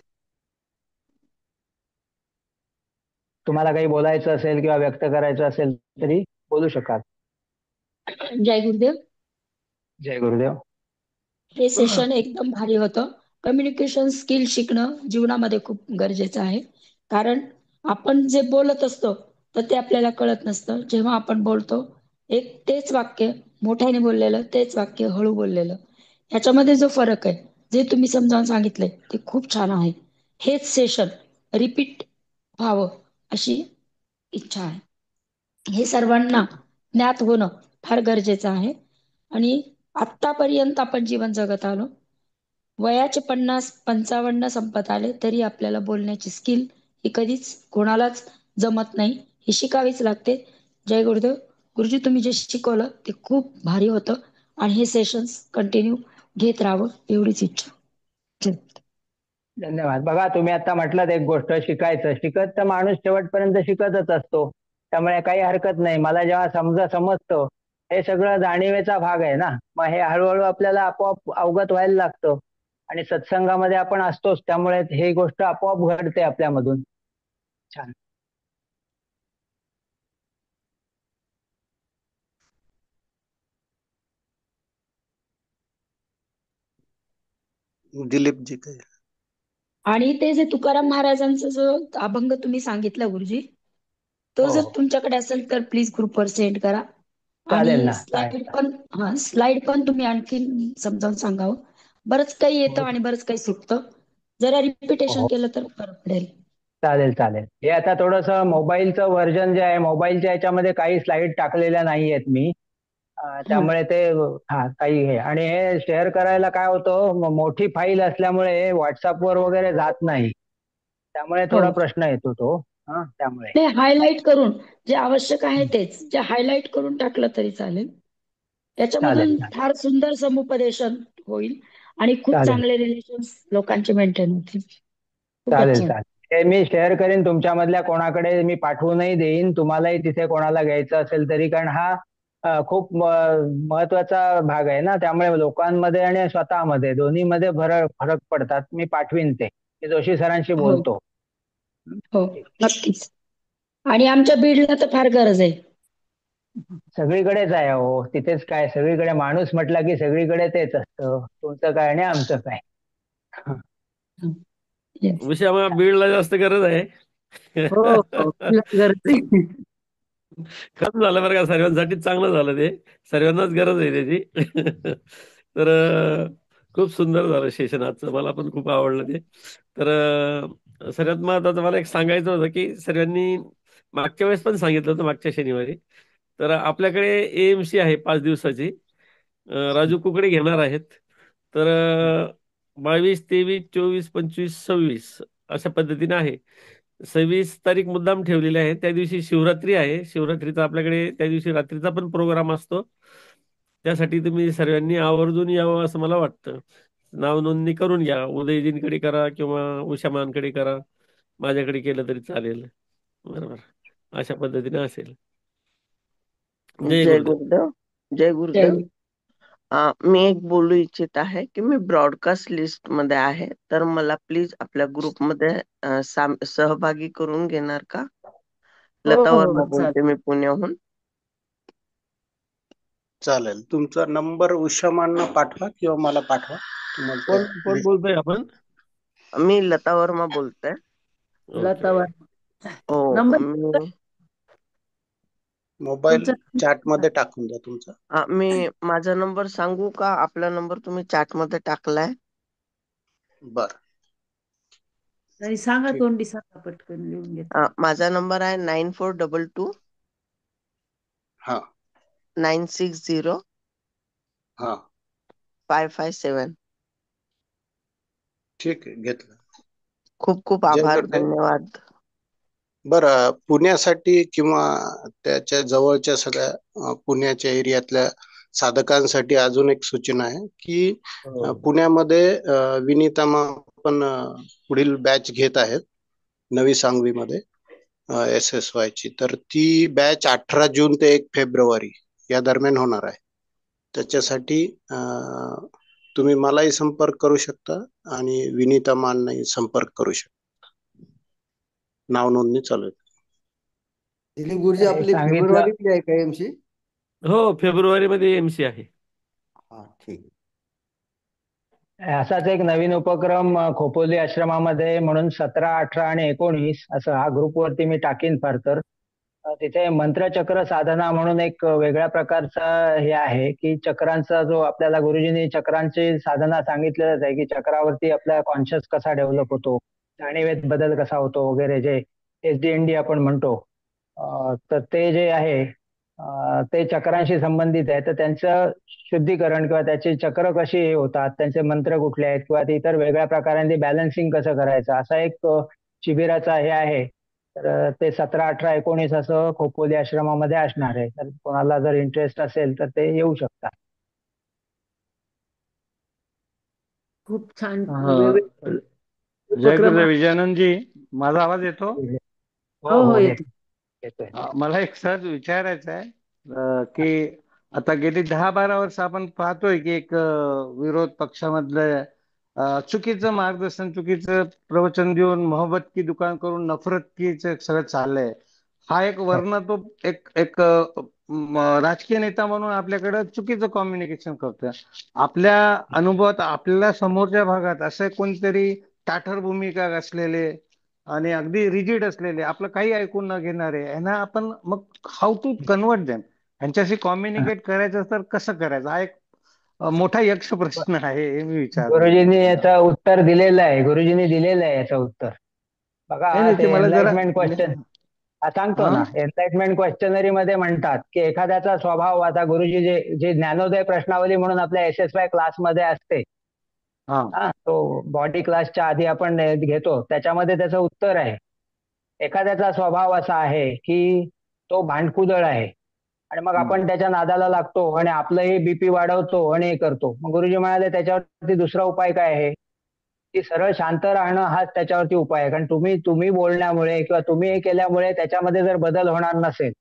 तुम्हाला काही बोलायचं असेल किंवा व्यक्त करायचं असेल तरी बोलू शकाल. जय गुरुदेव. जय गुरुदेव. हे सेशन एकदम भारी होतं. कम्युनिकेशन स्किल शिकणं जीवनामध्ये खूप गरजेचं आहे. कारण आपण जे बोलत असतो तर ते आपल्याला कळत नसतं. जेव्हा आपण बोलतो एक तेच वाक्य मोठ्याने बोललेलं, तेच वाक्य हळू बोललेलं, ह्याच्यामध्ये जो फरक आहे जे तुम्ही समजावून सांगितलंय ते खूप छान आहे. हेच सेशन रिपीट व्हावं अशी इच्छा आहे. हे सर्वांना ज्ञात होणं फार गरजेचं आहे. आणि आत्तापर्यंत आपण जीवन जगत आलो. वयाचे 50-55 संपत आले तरी आपल्याला बोलण्याची स्किल ही कधीच कोणालाच जमत नाही. ही शिकावीच लागते. जय गुरुदेव. गुरुजी, तुम्ही जे शिकवलं ते खूप भारी होतं आणि हे सेशन्स कंटिन्यू घेत राहावं एवढीच इच्छा. जय. धन्यवाद. बघा, तुम्ही आता म्हटलं एक गोष्ट शिकायचं, शिकत तर माणूस शेवटपर्यंत शिकतच असतो. त्यामुळे काही हरकत नाही. मला जेव्हा समजतं, हे सगळं जाणीवेचा भाग आहे ना, मग हे हळूहळू आपल्याला आपोआप अवगत व्हायला लागतं. आणि सत्संगामध्ये आपण असतोच, त्यामुळे ही गोष्ट आपोआप घडते आपल्यामधून. छान. दिलीप जी काय आणि ते जे तुकाराम महाराजांचा जो अभंग तुम्ही सांगितला गुरुजी, तो हो जर हो, तुमच्याकडे असेल तर प्लीज ग्रुपवर सेंड करा. चालेल आणि ना, स्लाइड पण स्लाइड पण तुम्ही आणखीन समजावून सांगावं. बरंच काही येतं हो आणि बरंच काही सुटतं. जरा रिपिटेशन हो, केलं तर फरक पडेल. चालेल चालेल. हे आता थोडंसं मोबाईलचं व्हर्जन जे आहे, मोबाईलच्या याच्यामध्ये काही स्लाईड टाकलेल्या नाही आहेत मी. हा त्यामुळे ते काही हे आणि हे शेअर करायला काय होतं, मोठी फाईल असल्यामुळे व्हॉट्सअपवर वगैरे जात नाही. त्यामुळे हो. थोडा प्रश्न येतो तो. त्यामुळे ते हायलाइट करून जे आवश्यक आहे तेच जे हायलाइट करून टाकलं तरी चालेल. चालेल त्याच्यामधून फार सुंदर समुपदेशन होईल आणि खूप चालेल चांगले रिलेशन्स लोकांचे मेंटेन होतील. खूपच चालेल छान. चालेल. हे मी शेअर करेन तुमच्यामधल्या कोणाकडे, मी पाठवूनही देईन. तुम्हालाही तिथे कोणाला घ्यायचं असेल तरी, कारण हा खूप महत्वाचा भाग आहे ना. त्यामुळे लोकांमध्ये आणि स्वतःमध्ये दोन्हीमध्ये फरक फरक पडतात. मी पाठवीन ते. मी जोशी सरांशी हो बोलतो. हो नक्कीच. आणि आमच्या बीडला तर फार गरज आहे. सगळीकडेच आहे हो, तिथेच काय, सगळीकडे माणूस म्हटला की सगळीकडे तेच असतं. तुमचं काय आणि आमचं काय. येस. विषय आम्हाला बीडला जास्त गरज आहे. हो हो, तुला गरज आहे. खरंच झालं बरं का, सर्वांसाठी चांगलं झालं ते. सर्वांनाच गरज आहे त्याची. तर खूप सुंदर झालं सेशन आजचं, मला पण खूप आवडलं ते. तर सर्वात महत्वाचं मला एक सांगायचं होतं की सर्वांनी मागच्या वेळेस पण सांगितलं होतं, मागच्या शनिवारी. तर आपल्याकडे एएमसी आहे 5 दिवसाची. राजू कुकडे घेणार आहेत. तर 22, 23, 24, 25, 26 अशा पद्धतीने आहे. 26 तारीख मुद्दाम ठेवलेली आहे. त्या दिवशी शिवरात्री आहे. शिवरात्रीचा आपल्याकडे त्या दिवशी रात्रीचा पण प्रोग्राम असतो. त्यासाठी तुम्ही सर्वांनी आवर्जून यावं असं मला वाटतं. नाव नोंदणी करून घ्या. उदयजींकडे करा किंवा उषामानकडे करा. माझ्याकडे केलं तरी चालेल. बरोबर, अशा पद्धतीने असेल. जय जय गुरुदेव. गुरुदेव. जय जय गुरुदेव. मी एक बोलू इच्छित आहे की मी ब्रॉडकास्ट लिस्ट मध्ये आहे, तर मला प्लीज आपल्या ग्रुपमध्ये सहभागी करून घेणार का? हो लता हो वर्मा चालेल. बोलते मी पुण्याहून. चालेल. तुमचा नंबर उषामांना पाठवा किंवा मला पाठवा. तुम्हाला कोण कोण ते बोलतोय आपण? मी लता वर्मा बोलते. लता ओके. हो, नंबर मी मोबाईल तुमचा चॅट मध्ये टाकून द्या तुमचा. माझा नंबर सांगू का? आपला नंबर तुम्ही चॅट मध्ये टाकलाय. बर, नाही सांगा, ठीक. तोंडी सांगा, पटकन लिहून घेते. माझा नंबर आहे 9422 हा 960 हा 557. ठीक आहे, घेतलं. खूप खूप जय आभार, गुरुदेव. धन्यवाद. बरं, पुण्यासाठी किंवा त्याच्या जवळच्या सगळ्या पुण्याच्या एरियातल्या साधकांसाठी अजून एक सूचना आहे की हो. पुण्यामध्ये विनीतामा पण पुढील बॅच घेत आहेत नवी सांगवीमध्ये SSY ची. तर ती बॅच 18 जून ते 1 फेब्रुवारी या दरम्यान होणार आहे. त्याच्यासाठी तुम्ही मलाही संपर्क करू शकता आणि विनीता माननाही संपर्क करू शकता. नाव नोंदणी चालू आहे. दिलीप गुरुजी, हे आपली सांगितलं. फेब्रुवारीतली आहे का MC? हो, फेब्रुवारीमध्ये MC आहे. हा, ठीक. असाच एक नवीन उपक्रम खोपोली आश्रमामध्ये म्हणून 17, 18 आणि 19 असं हा ग्रुपवरती मी टाकीन फार तर. तिथे मंत्रचक्र साधना म्हणून एक वेगळ्या प्रकारचा हे आहे की चक्रांचा जो आपल्याला गुरुजींनी चक्रांची साधना सांगितलेलंच आहे की चक्रावरती आपला कॉन्शियस कसा डेव्हलप होतो, जाणीवेत बदल कसा होतो वगैरे, जे SDND आपण म्हणतो. तर ते जे आहे ते चक्रांशी संबंधित आहे. तर त्यांचं शुद्धीकरण किंवा त्याची चक्र कशी हे होतात, त्यांचे मंत्र कुठले आहेत किंवा ते इतर वेगळ्या प्रकारांनी बॅलन्सिंग कसं करायचं, असा एक शिबिराचा हे आहे. तर ते 17, 18, 19 असं खोपोली आश्रमामध्ये असणार आहे. तर कोणाला जर इंटरेस्ट असेल तर ते येऊ शकतात. खूप छान अं, जय उपक्रम गुरुदेव आहे. विजयानंदजी, माझा आवाज येतो? हो हो हो हो, येतो. येतोय. मला एक सहज विचारायचं आहे की आता गेली 10-12 वर्ष आपण पाहतोय की एक विरोध पक्षामधलं चुकीचं मार्गदर्शन, चुकीचं प्रवचन देऊन मोहब्बत की दुकान करून नफरत कीच सगळं चाललंय. हा एक वर्ण तो एक एक राजकीय नेता म्हणून आपल्याकडे चुकीचं कम्युनिकेशन करतोय. आपल्या अनुभवात आपल्याला समोरच्या भागात असं कोणतरी ताठर भूमिका असलेले आणि अगदी रिजिड असलेले, आपलं काही ऐकून न घेणारे, यांना आपण मग हाऊ टू कन्वर्ट देम, यांच्याशी कम्युनिकेट करायचं तर कसं करायचं, हा एक मोठा यक्ष प्रश्न आहे. हे मी विचारतो. गुरुजींनी याचं उत्तर दिलेलं आहे. गुरुजींनी दिलेलं आहे याचं उत्तर. नाही बघा, नाही, ते ते मला जरा एनलाइटमेंट क्वेश्चन सांगतो हा ना. एनलाइटमेंट क्वेश्चनरी मध्ये म्हणतात की एखाद्याचा स्वभाव, आता गुरुजी जे जे ज्ञानोदय प्रश्नावली म्हणून आपल्या SSY क्लासमध्ये असते, हा हा, तो बॉडी क्लासच्या आधी आपण घेतो, त्याच्यामध्ये त्याचं उत्तर आहे. एखाद्याचा स्वभाव असा आहे की तो भांडकुदळ आहे आणि मग आपण त्याच्या नादाला लागतो आणि आपलंही BP वाढवतो आणि हे करतो. मग गुरुजी म्हणाले त्याच्यावरती दुसरा उपाय काय आहे की सरळ शांत राहणं, हाच त्याच्यावरती उपाय आहे. कारण तुम्ही तुम्ही बोलण्यामुळे किंवा तुम्ही हे केल्यामुळे त्याच्यामध्ये जर बदल होणार नसेल,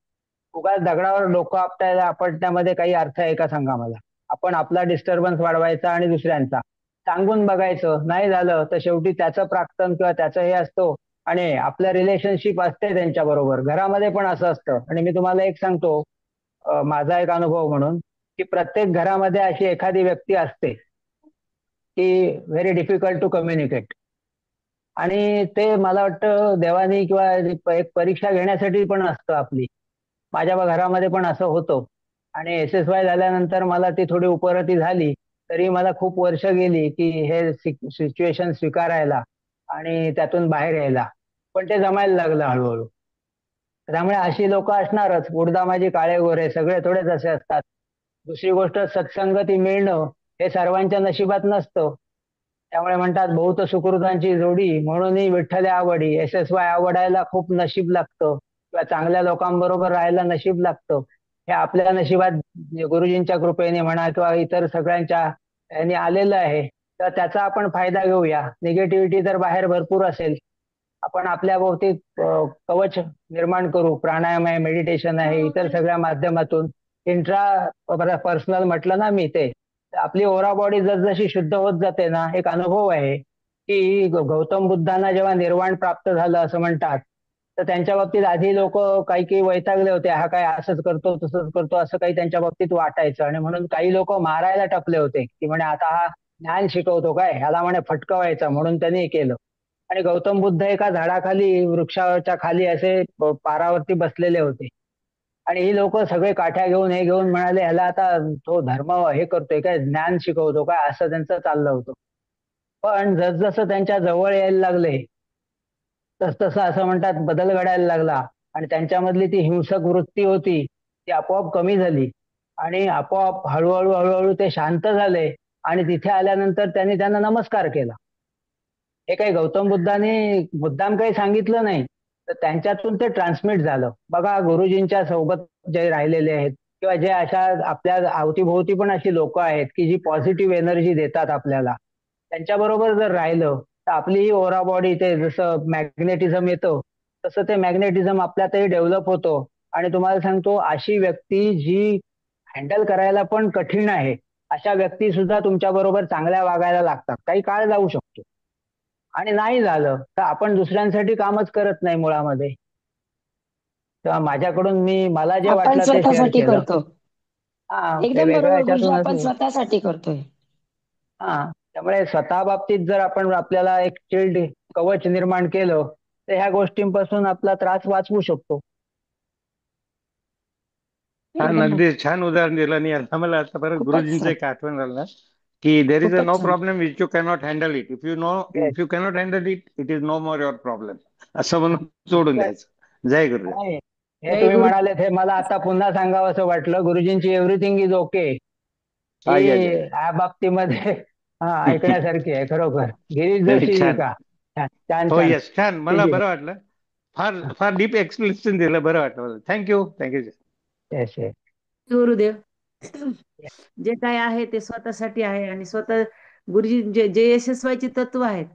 उगाच दगडावर डोकं आपटण्यामध्ये काही अर्थ आहे का, सांगा मला. आपण आपला डिस्टर्बन्स वाढवायचा आणि दुसऱ्यांचा सांगून बघायचं, नाही झालं तर शेवटी त्याचं प्राक्तन किंवा त्याचं हे असतो आणि आपलं रिलेशनशिप असते त्यांच्या बरोबर. घरामध्ये पण असं असतं. आणि मी तुम्हाला एक सांगतो, माझा एक अनुभव म्हणून, की प्रत्येक घरामध्ये अशी एखादी व्यक्ती असते की व्हेरी डिफिकल्ट टू कम्युनिकेट. आणि ते मला वाटतं देवानी किंवा एक परीक्षा घेण्यासाठी पण असतं आपली. माझ्या घरामध्ये पण असं होतं. आणि SSY झाल्यानंतर मला ती थोडी उपरती झाली, तरी मला खूप वर्ष गेली की हे सिच्युएशन स्वीकारायला आणि त्यातून बाहेर यायला. पण ते जमायला लागलं हळूहळू. त्यामुळे अशी लोक असणारच. उडदामाजी काळे गोरे सगळे थोडेच असे असतात. दुसरी गोष्ट, सत्संगती मिळणं हे सर्वांच्या नशिबात नसतं. त्यामुळे म्हणतात बहुत सुकृतांची जोडी, म्हणूनही विठ्ठले आवडी. SSY आवडायला खूप नशीब लागतं किंवा चांगल्या लोकांबरोबर राहायला नशीब लागतं. हे आपल्या नशिबात गुरुजींच्या कृपेने म्हणा किंवा इतर सगळ्यांच्या यांनी आलेलं आहे. तर त्याचा आपण फायदा घेऊया. निगेटिव्हिटी तर बाहेर भरपूर असेल. आपण आपल्या भोवती कवच निर्माण करू. प्राणायाम आहे, मेडिटेशन आहे, इतर सगळ्या माध्यमातून. इंट्रा पर्सनल म्हटलं ना मी, ते आपली ओरा बॉडी जसजशी शुद्ध होत जाते ना, एक अनुभव आहे की गौतम बुद्धांना जेव्हा निर्वाण प्राप्त झालं असं म्हणतात, तर त्यांच्या बाबतीत आधी लोक काही काही वैतागले होते, हा काय असंच करतो तसंच करतो असं काही त्यांच्या बाबतीत वाटायचं, आणि म्हणून काही लोक मारायला टपले होते की म्हणे आता हा ज्ञान शिकवतो काय, ह्याला म्हणे फटकवायचा, म्हणून त्यांनी केलं. आणि गौतम बुद्ध एका झाडाखाली वृक्षाच्या खाली असे पारावरती बसलेले होते, आणि ही लोक सगळे काठ्या घेऊन हे घेऊन म्हणाले ह्याला आता तो धर्म हे करतोय काय, ज्ञान शिकवतो काय, असं त्यांचं चाललं होतं. पण जसजसं त्यांच्या जवळ यायला लागले तसतसं असं म्हणतात बदल घडायला लागला, आणि त्यांच्यामधली ती हिंसक वृत्ती होती ती आपोआप कमी झाली, आणि आपोआप हळूहळू हळूहळू ते शांत झाले. आणि तिथे आल्यानंतर त्यांनी त्यांना नमस्कार केला. हे काही गौतम बुद्धांनी मुद्दाम काही सांगितलं नाही, तर त्यांच्यातून ते ट्रान्समिट झालं. बघा, गुरुजींच्या सोबत जे राहिलेले आहेत किंवा जे अशा आपल्या अवतीभोवती पण अशी लोक आहेत की जी पॉझिटिव्ह एनर्जी देतात आपल्याला, त्यांच्याबरोबर जर राहिलं तर आपली ही ओरा बॉडी, ते जसं मॅग्नेटिझम येतं तसं ते मॅग्नेटिझम आपल्यातही डेव्हलप होतो. आणि तुम्हाला सांगतो, अशी व्यक्ती जी हँडल करायला पण कठीण आहे, अशा व्यक्ती सुद्धा तुमच्या बरोबर चांगल्या वागायला लागतात. काही काळ जाऊ शकतो, आणि नाही झालं तर आपण दुसऱ्यांसाठी कामच करत नाही मुळामध्ये. तेव्हा माझ्याकडून मी मला जे आपण वाटलं ते शेअर स्वतःसाठी केलं. करतो. हा, ते एकदम वेगळ्या बरोबर गुरुजी, ह्याच्यातूनच. आपण स्वतःसाठी करतोय. हा, त्यामुळे स्वतः बाबतीत जर आपण आपल्याला एक शिल्ड कवच निर्माण केलं तर ह्या गोष्टींपासून आपला त्रास वाचवू शकतो. छान, एकदम अगदी छान उदाहरण दिलं. आणि आता मला आता परत खूपच गुरुजींचं एक आठवण झालं की देर इज अ खूपच नो छान. Problem which you cannot handle it. Yes. If you cannot handle it, it is no more your problem, असं म्हणून सोडून द्यायचं. जय गुरुदेव. नाही, हे जय तुम्ही गुरु. म्हणाले हे मला आता पुन्हा सांगावं असं वाटलं. गुरुजींची एव्हरीथिंग इज ओके हा, ही या या बाबतीमध्ये हा ऐकण्यासारखी आहे खरोखर. गिरीश नाही, जोशी छान. का, छान हो, छान. यस, छान. मला बरं वाटलं. फार फार डीप एक्सप्लेनेशन दिलं, बरं वाटलं मला. Thank you, thank you. Yes yes. Gurudev, जे काय आहे ते स्वतःसाठी आहे, आणि स्वतः गुरुजी जे जे यशस्वायचे तत्व आहेत,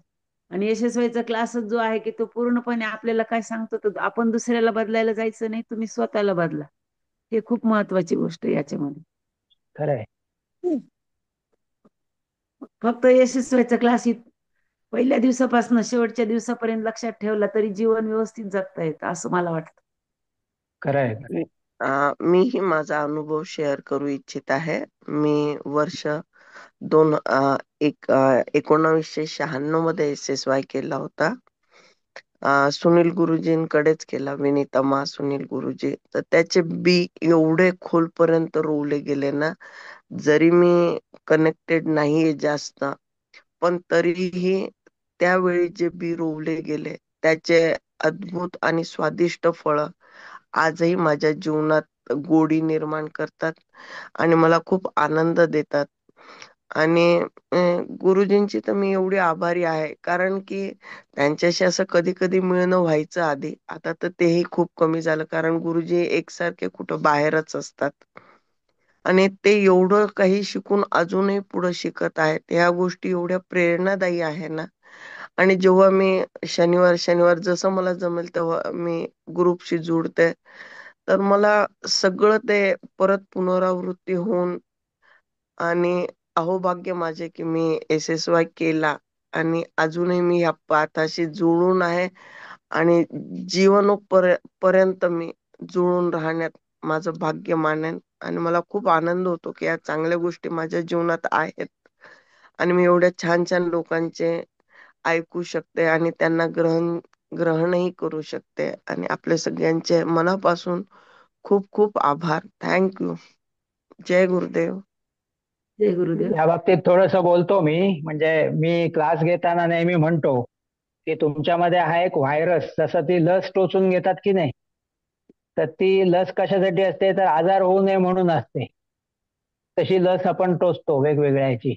आणि यशस्वाईचा क्लासच जो आहे की तो पूर्णपणे आपल्याला काय सांगतो, तर आपण दुसऱ्याला बदलायला जायचं नाही, तुम्ही स्वतःला बदला. हे खूप महत्वाची गोष्ट आहे याच्यामध्ये. खरंय. फक्त यशस्वाईचा क्लास पहिल्या दिवसापासून शेवटच्या दिवसापर्यंत लक्षात ठेवला तरी जीवन व्यवस्थित जगता येतं, असं मला वाटतं. खरंय. मीही माझा अनुभव शेअर करू इच्छित आहे. मी वर्ष 1996 मध्ये SSY केला होता. सुनील गुरुजींकडेच केला, विनीतमा सुनील गुरुजी. तर त्याचे बी एवढे खोलपर्यंत रोवले गेले ना, जरी मी कनेक्टेड नाहीये जास्त, पण तरीही त्यावेळी जे बी रोवले गेले त्याचे अद्भुत आणि स्वादिष्ट फळ आजही माझ्या जीवनात गोडी निर्माण करतात आणि मला खूप आनंद देतात. आणि गुरुजींची तर मी एवढी आभारी आहे, कारण की त्यांच्याशी असं कधी कधी मिळणं व्हायचं आधी. आता तर तेही खूप कमी झालं, कारण गुरुजी एकसारखे कुठं बाहेरच असतात. आणि ते एवढं काही शिकून अजूनही पुढे शिकत आहेत. ह्या गोष्टी एवढ्या प्रेरणादायी आहे ना. आणि जेव्हा मी शनिवार शनिवार जसं मला जमेल तेव्हा मी ग्रुपशी जुडते, तर मला सगळं ते परत पुनरावृत्ती होऊन, आणि अहोभाग्य माझे की मी SSY केला आणि अजूनही मी ह्या पाथाशी जुळून आहे, आणि पर्यंत मी जुळून राहण्यात माझं भाग्य मानेन. आणि मला खूप आनंद होतो की या चांगल्या गोष्टी माझ्या जीवनात आहेत, आणि मी एवढ्या छान छान लोकांचे ऐकू शकते आणि त्यांना ग्रहणही करू शकते. आणि आपल्या सगळ्यांचे मनापासून खूप खूप आभार. थँक्यू. जय गुरुदेव. जय गुरुदेव. या बाबतीत थोडस बोलतो मी. म्हणजे मी क्लास घेताना नेहमी म्हणतो की तुमच्यामध्ये हा एक व्हायरस, जसं ती लस टोचून घेतात की नाही, तर ती लस कशासाठी असते, तर आजार होऊ नये म्हणून असते. तशी लस आपण टोचतो वेगवेगळ्याची.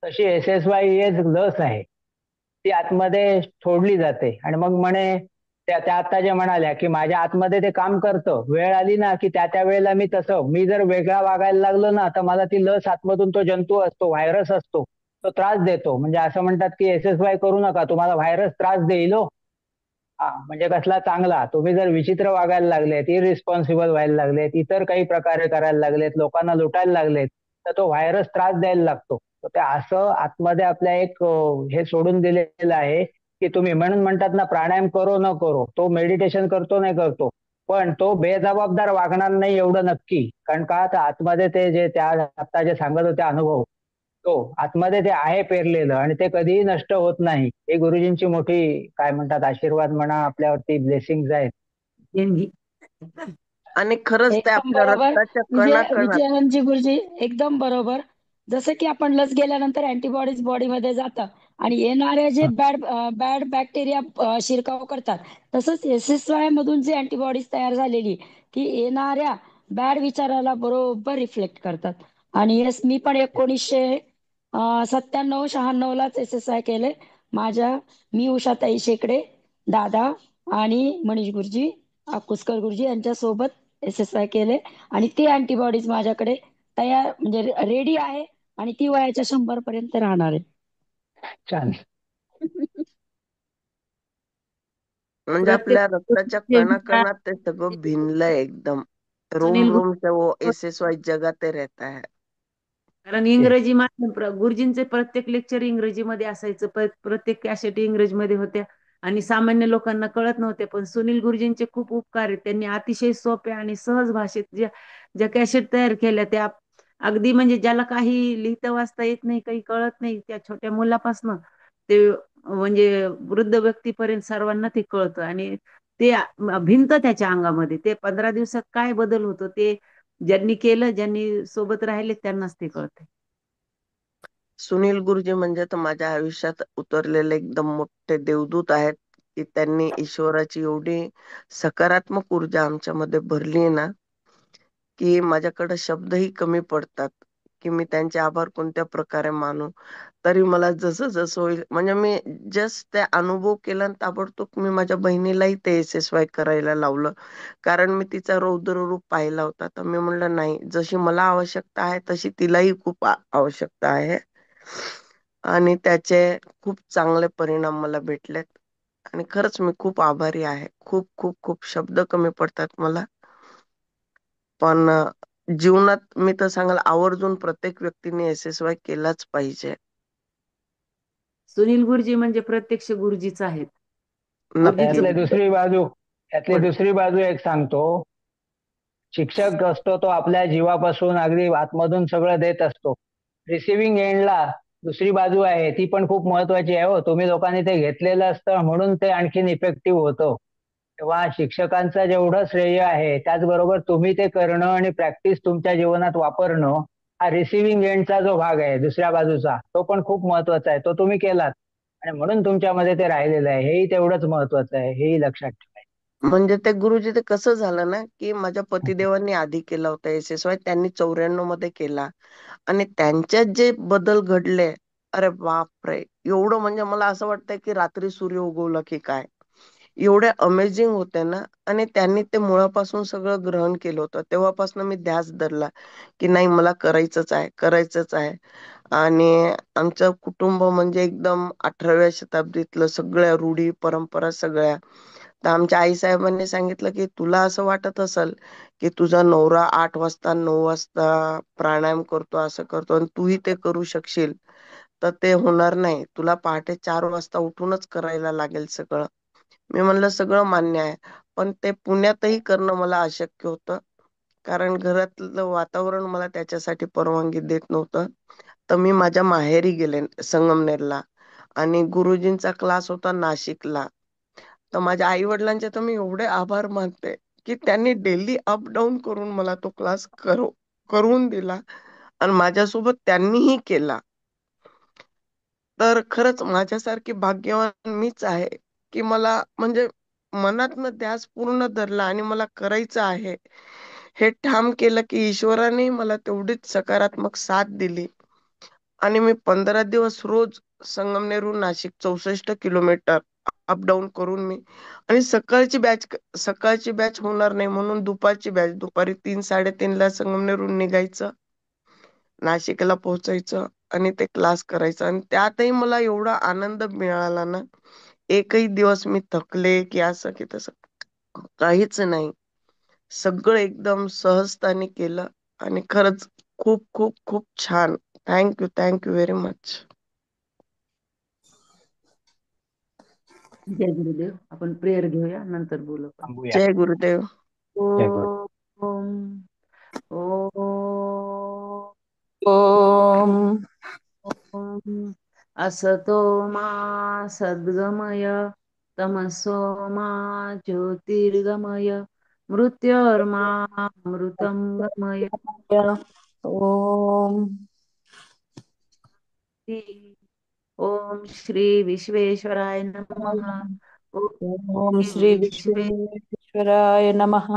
तशी SSY ही एक लस आहे, ती आतमध्ये सोडली जाते. आणि मग म्हणे त्या त्या आता जे म्हणाल्या की माझ्या आतमध्ये ते काम करतं, वेळ आली ना की त्या त्या वेळेला मी जर वेगळा वागायला लागलो ना, तर मला ती लस आतमधून, तो जंतू असतो, व्हायरस असतो, तो त्रास देतो. म्हणजे असं म्हणतात की SSY करू नका, तुम्हाला व्हायरस त्रास देईल हो. हा, म्हणजे कसला चांगला. तुम्ही जर विचित्र वागायला लागलेत, इरिस्पॉन्सिबल व्हायला लागलेत, इतर काही प्रकारे करायला लागलेत, लोकांना लुटायला लागलेत, तर तो व्हायरस त्रास द्यायला लागतो. तर ते असं आतमध्ये आपल्या एक हे सोडून दिलेलं आहे की तुम्ही म्हणतात ना, प्राणायाम करो न करो, तो मेडिटेशन करतो नाही करतो, पण तो बेजबाबदार वागणार नाही एवढं नक्की. कारण का तर आतमध्ये ते जे त्या आता जे सांगत होते अनुभव, तो आतमध्ये ते आहे पेरलेलं आणि ते कधीही नष्ट होत नाही. हे गुरुजींची मोठी काय म्हणतात आशीर्वाद म्हणा, आपल्यावरती ब्लेसिंग्ज आहेत. देणगी. आणि खरंच ते एकदम आपल्या बरोबर. रक्ताच्या म्हणजे कणाकणात. विजयानंदजी गुरुजी एकदम बरोबर. जसं की आपण लस गेल्यानंतर अँटीबॉडीज बॉडीमध्ये जातात आणि येणारे जे बॅड बॅक्टेरिया शिरकाव करतात, तसंच SSY मधून जे अँटीबॉडीज तयार झालेली ती येणाऱ्या बॅड विचाराला बरोबर रिफ्लेक्ट करतात. आणि येस, मी पण 1997-96 लाच SSY केले. मी उषाताई शेकडे, दादा आणि मनीष गुरुजी, कुसकर गुरुजी यांच्या सोबत SSY केले आणि ते अँटीबॉडीज माझ्याकडे तयार म्हणजे रेडी आहे आणि ती वयाच्या 100 पर्यंत राहणार आहे. छान. म्हणजे प्रत्येक आपल्या रक्ताच्या कणाकणात ते सगळं भिनलंय एकदम. रोम सुनील रोम से वो गुरुजी, SSY जगाते रहता है. कारण इंग्रजी माध्यम गुरुजींचे प्रत्येक लेक्चर इंग्रजीमध्ये असायचं, प्रत्येक कॅसेट इंग्रजीमध्ये होत्या आणि सामान्य लोकांना कळत नव्हते. पण सुनील गुरुजींचे खूप उपकार आहेत. त्यांनी अतिशय सोप्या आणि सहज भाषेत ज्या ज्या कॅसेट तयार केल्या त्या अगदी म्हणजे ज्याला काही लिहिता वाचता येत नाही, काही कळत नाही, त्या छोट्या मुलापासनं ते म्हणजे वृद्ध व्यक्तीपर्यंत सर्वांना ते कळतं आणि ते भिनतं त्याच्या अंगामध्ये. ते 15 दिवसात काय बदल होतो ते ज्यांनी केलं, ज्यांनी सोबत राहिले त्यांनाच ते कळते. सुनील गुरुजी म्हणजे तर माझ्या आयुष्यात उतरलेले एकदम मोठे देवदूत आहेत, की त्यांनी ईश्वराची एवढी सकारात्मक ऊर्जा आमच्यामध्ये भरली आहे ना, की माझ्याकडे शब्दही कमी पडतात, की मी त्यांचे आभार कोणत्या प्रकारे मानू. तरी मला जसं जसं होईल, म्हणजे मी जस्ट ते अनुभव केला आणि ताबडतोब मी माझ्या बहिणीलाही ते SSY करायला लावलं. कारण मी तिचा रौद्र रूप पाहिला होता. तर मी म्हणलं नाही, जशी मला आवश्यकता आहे तशी तिलाही खूप आवश्यकता आहे. आणि त्याचे खूप चांगले परिणाम मला भेटलेत. आणि खरंच मी खूप आभारी आहे. खूप खूप खूप शब्द कमी पडतात मला. पण जीवनात मी तर सांगाल आवर्जून प्रत्येक व्यक्तीने SSY केलाच पाहिजे. सुनील गुरुजी म्हणजे प्रत्यक्ष गुरुजीच आहेत. नक्की. यातली गुरुजीचं दुसरी बाजू यातली पण दुसरी बाजू एक सांगतो. शिक्षक असतो तो आपल्या जीवापासून अगदी आतमधून सगळं देत असतो. रिसिव्हिंग एंडला दुसरी बाजू आहे, ती पण खूप महत्वाची आहे हो. तुम्ही लोकांनी ते घेतलेलं असतं म्हणून ते आणखीन इफेक्टिव्ह होतं. तेव्हा शिक्षकांचं जेवढं श्रेय आहे त्याचबरोबर तुम्ही ते करणं आणि प्रॅक्टिस तुमच्या जीवनात वापरणं, हा रिसिव्हिंग एंडचा जो भाग आहे दुसऱ्या बाजूचा, तो पण खूप महत्वाचा आहे. तो तुम्ही केलात आणि म्हणून तुमच्यामध्ये ते राहिलेलं आहे. हेही तेवढंच महत्वाचं आहे, हेही लक्षात ठेवायचं. म्हणजे ते गुरुजी ते कसं झालं ना, की माझ्या पतिदेवांनी आधी केला होता SSY. त्यांनी 94 मध्ये केला आणि त्यांच्यात जे बदल घडले, अरे बापरे! एवढं म्हणजे मला असं वाटतंय की रात्री सूर्य उगवला की काय. एवढे अमेझिंग होते ना. आणि त्यांनी ते मुळापासून सगळं ग्रहण केलं होतं. तेव्हापासून मी ध्यास धरला, की नाही मला करायचंच आहे, करायचंच आहे. आणि आमचं कुटुंब म्हणजे एकदम 18व्या शताब्दीतलं सगळ्या रूढी, परंपरा सगळ्या. तर आमच्या आईसाहेबांनी सांगितलं, की तुला असं वाटत असेल, की तुझा नवरा 8 वाजता, 9 वाजता प्राणायाम करतो, असं करतो आणि तूही ते करू शकशील, तर ते होणार नाही. तुला पहाटे 4 वाजता उठूनच करायला लागेल सगळं. मी म्हणलं सगळं मान्य आहे, पण ते पुण्यातही करणं मला अशक्य होतं. कारण घरातलं वातावरण मला त्याच्यासाठी परवानगी देत नव्हतं. तर मी माझ्या माहेरी गेले संगमनेरला आणि गुरुजींचा क्लास होता नाशिकला. तर माझ्या आई वडिलांचे तर मी एवढे आभार मानते, की त्यांनी डेली अप डाऊन करून मला तो क्लास करून दिला आणि माझ्यासोबत त्यांनीही केला. तर खरंच माझ्यासारखी भाग्यवान मीच आहे, की मला म्हणजे मनातनं ध्यास पूर्ण धरला आणि मला करायचं आहे हे ठाम केलं, की ईश्वराने मला तेवढीच सकारात्मक साथ दिली. आणि मी 15 दिवस रोज संगमनेरहून नाशिक 64 किलोमीटर अप डाऊन करून मी आणि सकाळची बॅच होणार नाही म्हणून दुपारची बॅच दुपारी 3-3:30 ला संगमनेरहून निघायचं, नाशिकला पोहोचायचं आणि ते क्लास करायचं. आणि त्यातही मला एवढा आनंद मिळाला ना, एकही दिवस मी थकले की असं की तसं काहीच नाही. सगळं एकदम सहजताने केलं आणि खरंच खूप खूप खूप छान. Thank you very much. जय गुरुदेव. आपण प्रेयर घेऊया, नंतर बोलू आपण. थांबूया. जय गुरुदेव. जय गुरु. ओम ओम ओम ओम. असतो मा सद्गमय, तमसो मा ज्योतिर्गमय, मृत्योर्मा मृतं गमय. ओम ओम श्री विश्वेश्वराय नमः. ओम श्री विश्वेश्वराय नमः.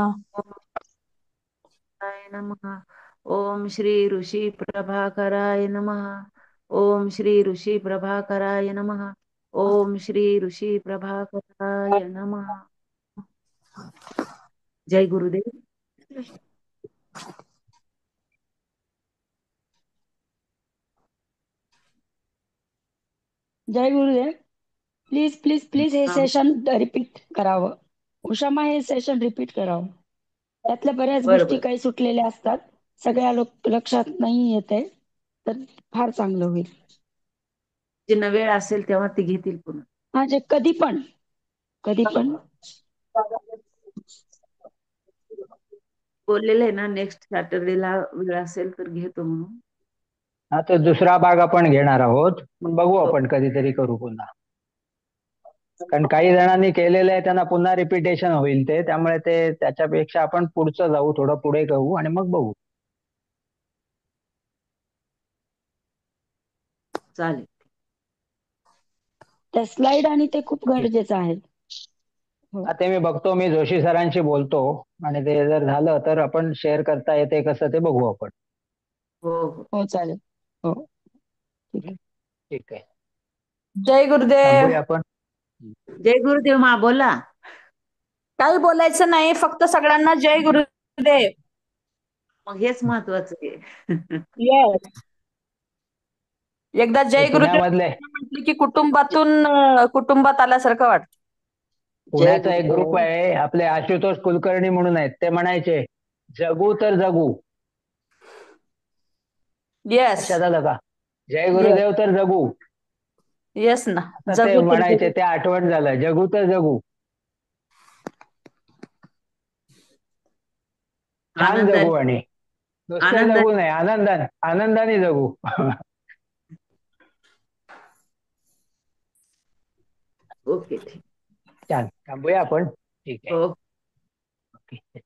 नमः. ओम श्री ऋषि प्रभाकराय नमः. ओम श्री ऋषि प्रभाकराय नमः. ओम श्री ऋषि प्रभाकराय नमः. जय गुरुदेव. जय गुरुदेव. प्लीज प्लीज प्लीज हे सेशन रिपीट करावं. उषामा, हे सेशन रिपीट करावं. त्यातल्या बऱ्याच गोष्टी काही सुटलेल्या असतात, सगळ्या लक्षात नाही येते, तर फार चांगलं होईल. ज्यांना वेळ असेल तेव्हा ते घेतील पुन्हा. म्हणजे कधी पण बोललेलं आहे ना, नेक्स्ट सॅटर्डेला वेळ असेल तर घेतो म्हणून. हा, तो दुसरा भाग आपण घेणार आहोत, पण बघू आपण कधीतरी करू पुन्हा. कारण काही जणांनी केलेलं आहे, त्यांना पुन्हा रिपिटेशन होईल ते, त्यामुळे ते त्याच्यापेक्षा आपण पुढचं जाऊ, थोडं पुढे करू आणि मग बघू. चालेल. त्या स्लाइड आणि ते खूप गरजेचं आहे. ते मी बघतो, मी जोशी सरांशी बोलतो आणि ते जर झालं तर आपण शेअर करता येते कसं ते बघू आपण. हो चालेल. हो ठीक आहे. जय गुरुदेव. थांबूया आपण. जय गुरुदेव. मा बोला. काही बोलायचं नाही, फक्त सगळ्यांना जय गुरुदेव. मग हेच महत्वाचं आहे. येस. एकदा जय गुरुदेव पुण्यामधले म्हटलं की कुटुंबात आल्यासारखं वाटतं. पुण्याचा एक ग्रुप आहे, आपले आशुतोष कुलकर्णी म्हणून आहेत, ते म्हणायचे जगू तर जगू. येस लक्षात आलं का? जय गुरुदेव तर जगू. येस ना. आता ते म्हणायचे, ते आठवण झालं, जगू तर जगू. छान जगू, आणि नुसतं जगू नाही, आनंदाने जगू. ओके, ठीक. छान. थांबूया आपण. ठीक आहे. हो. ओके.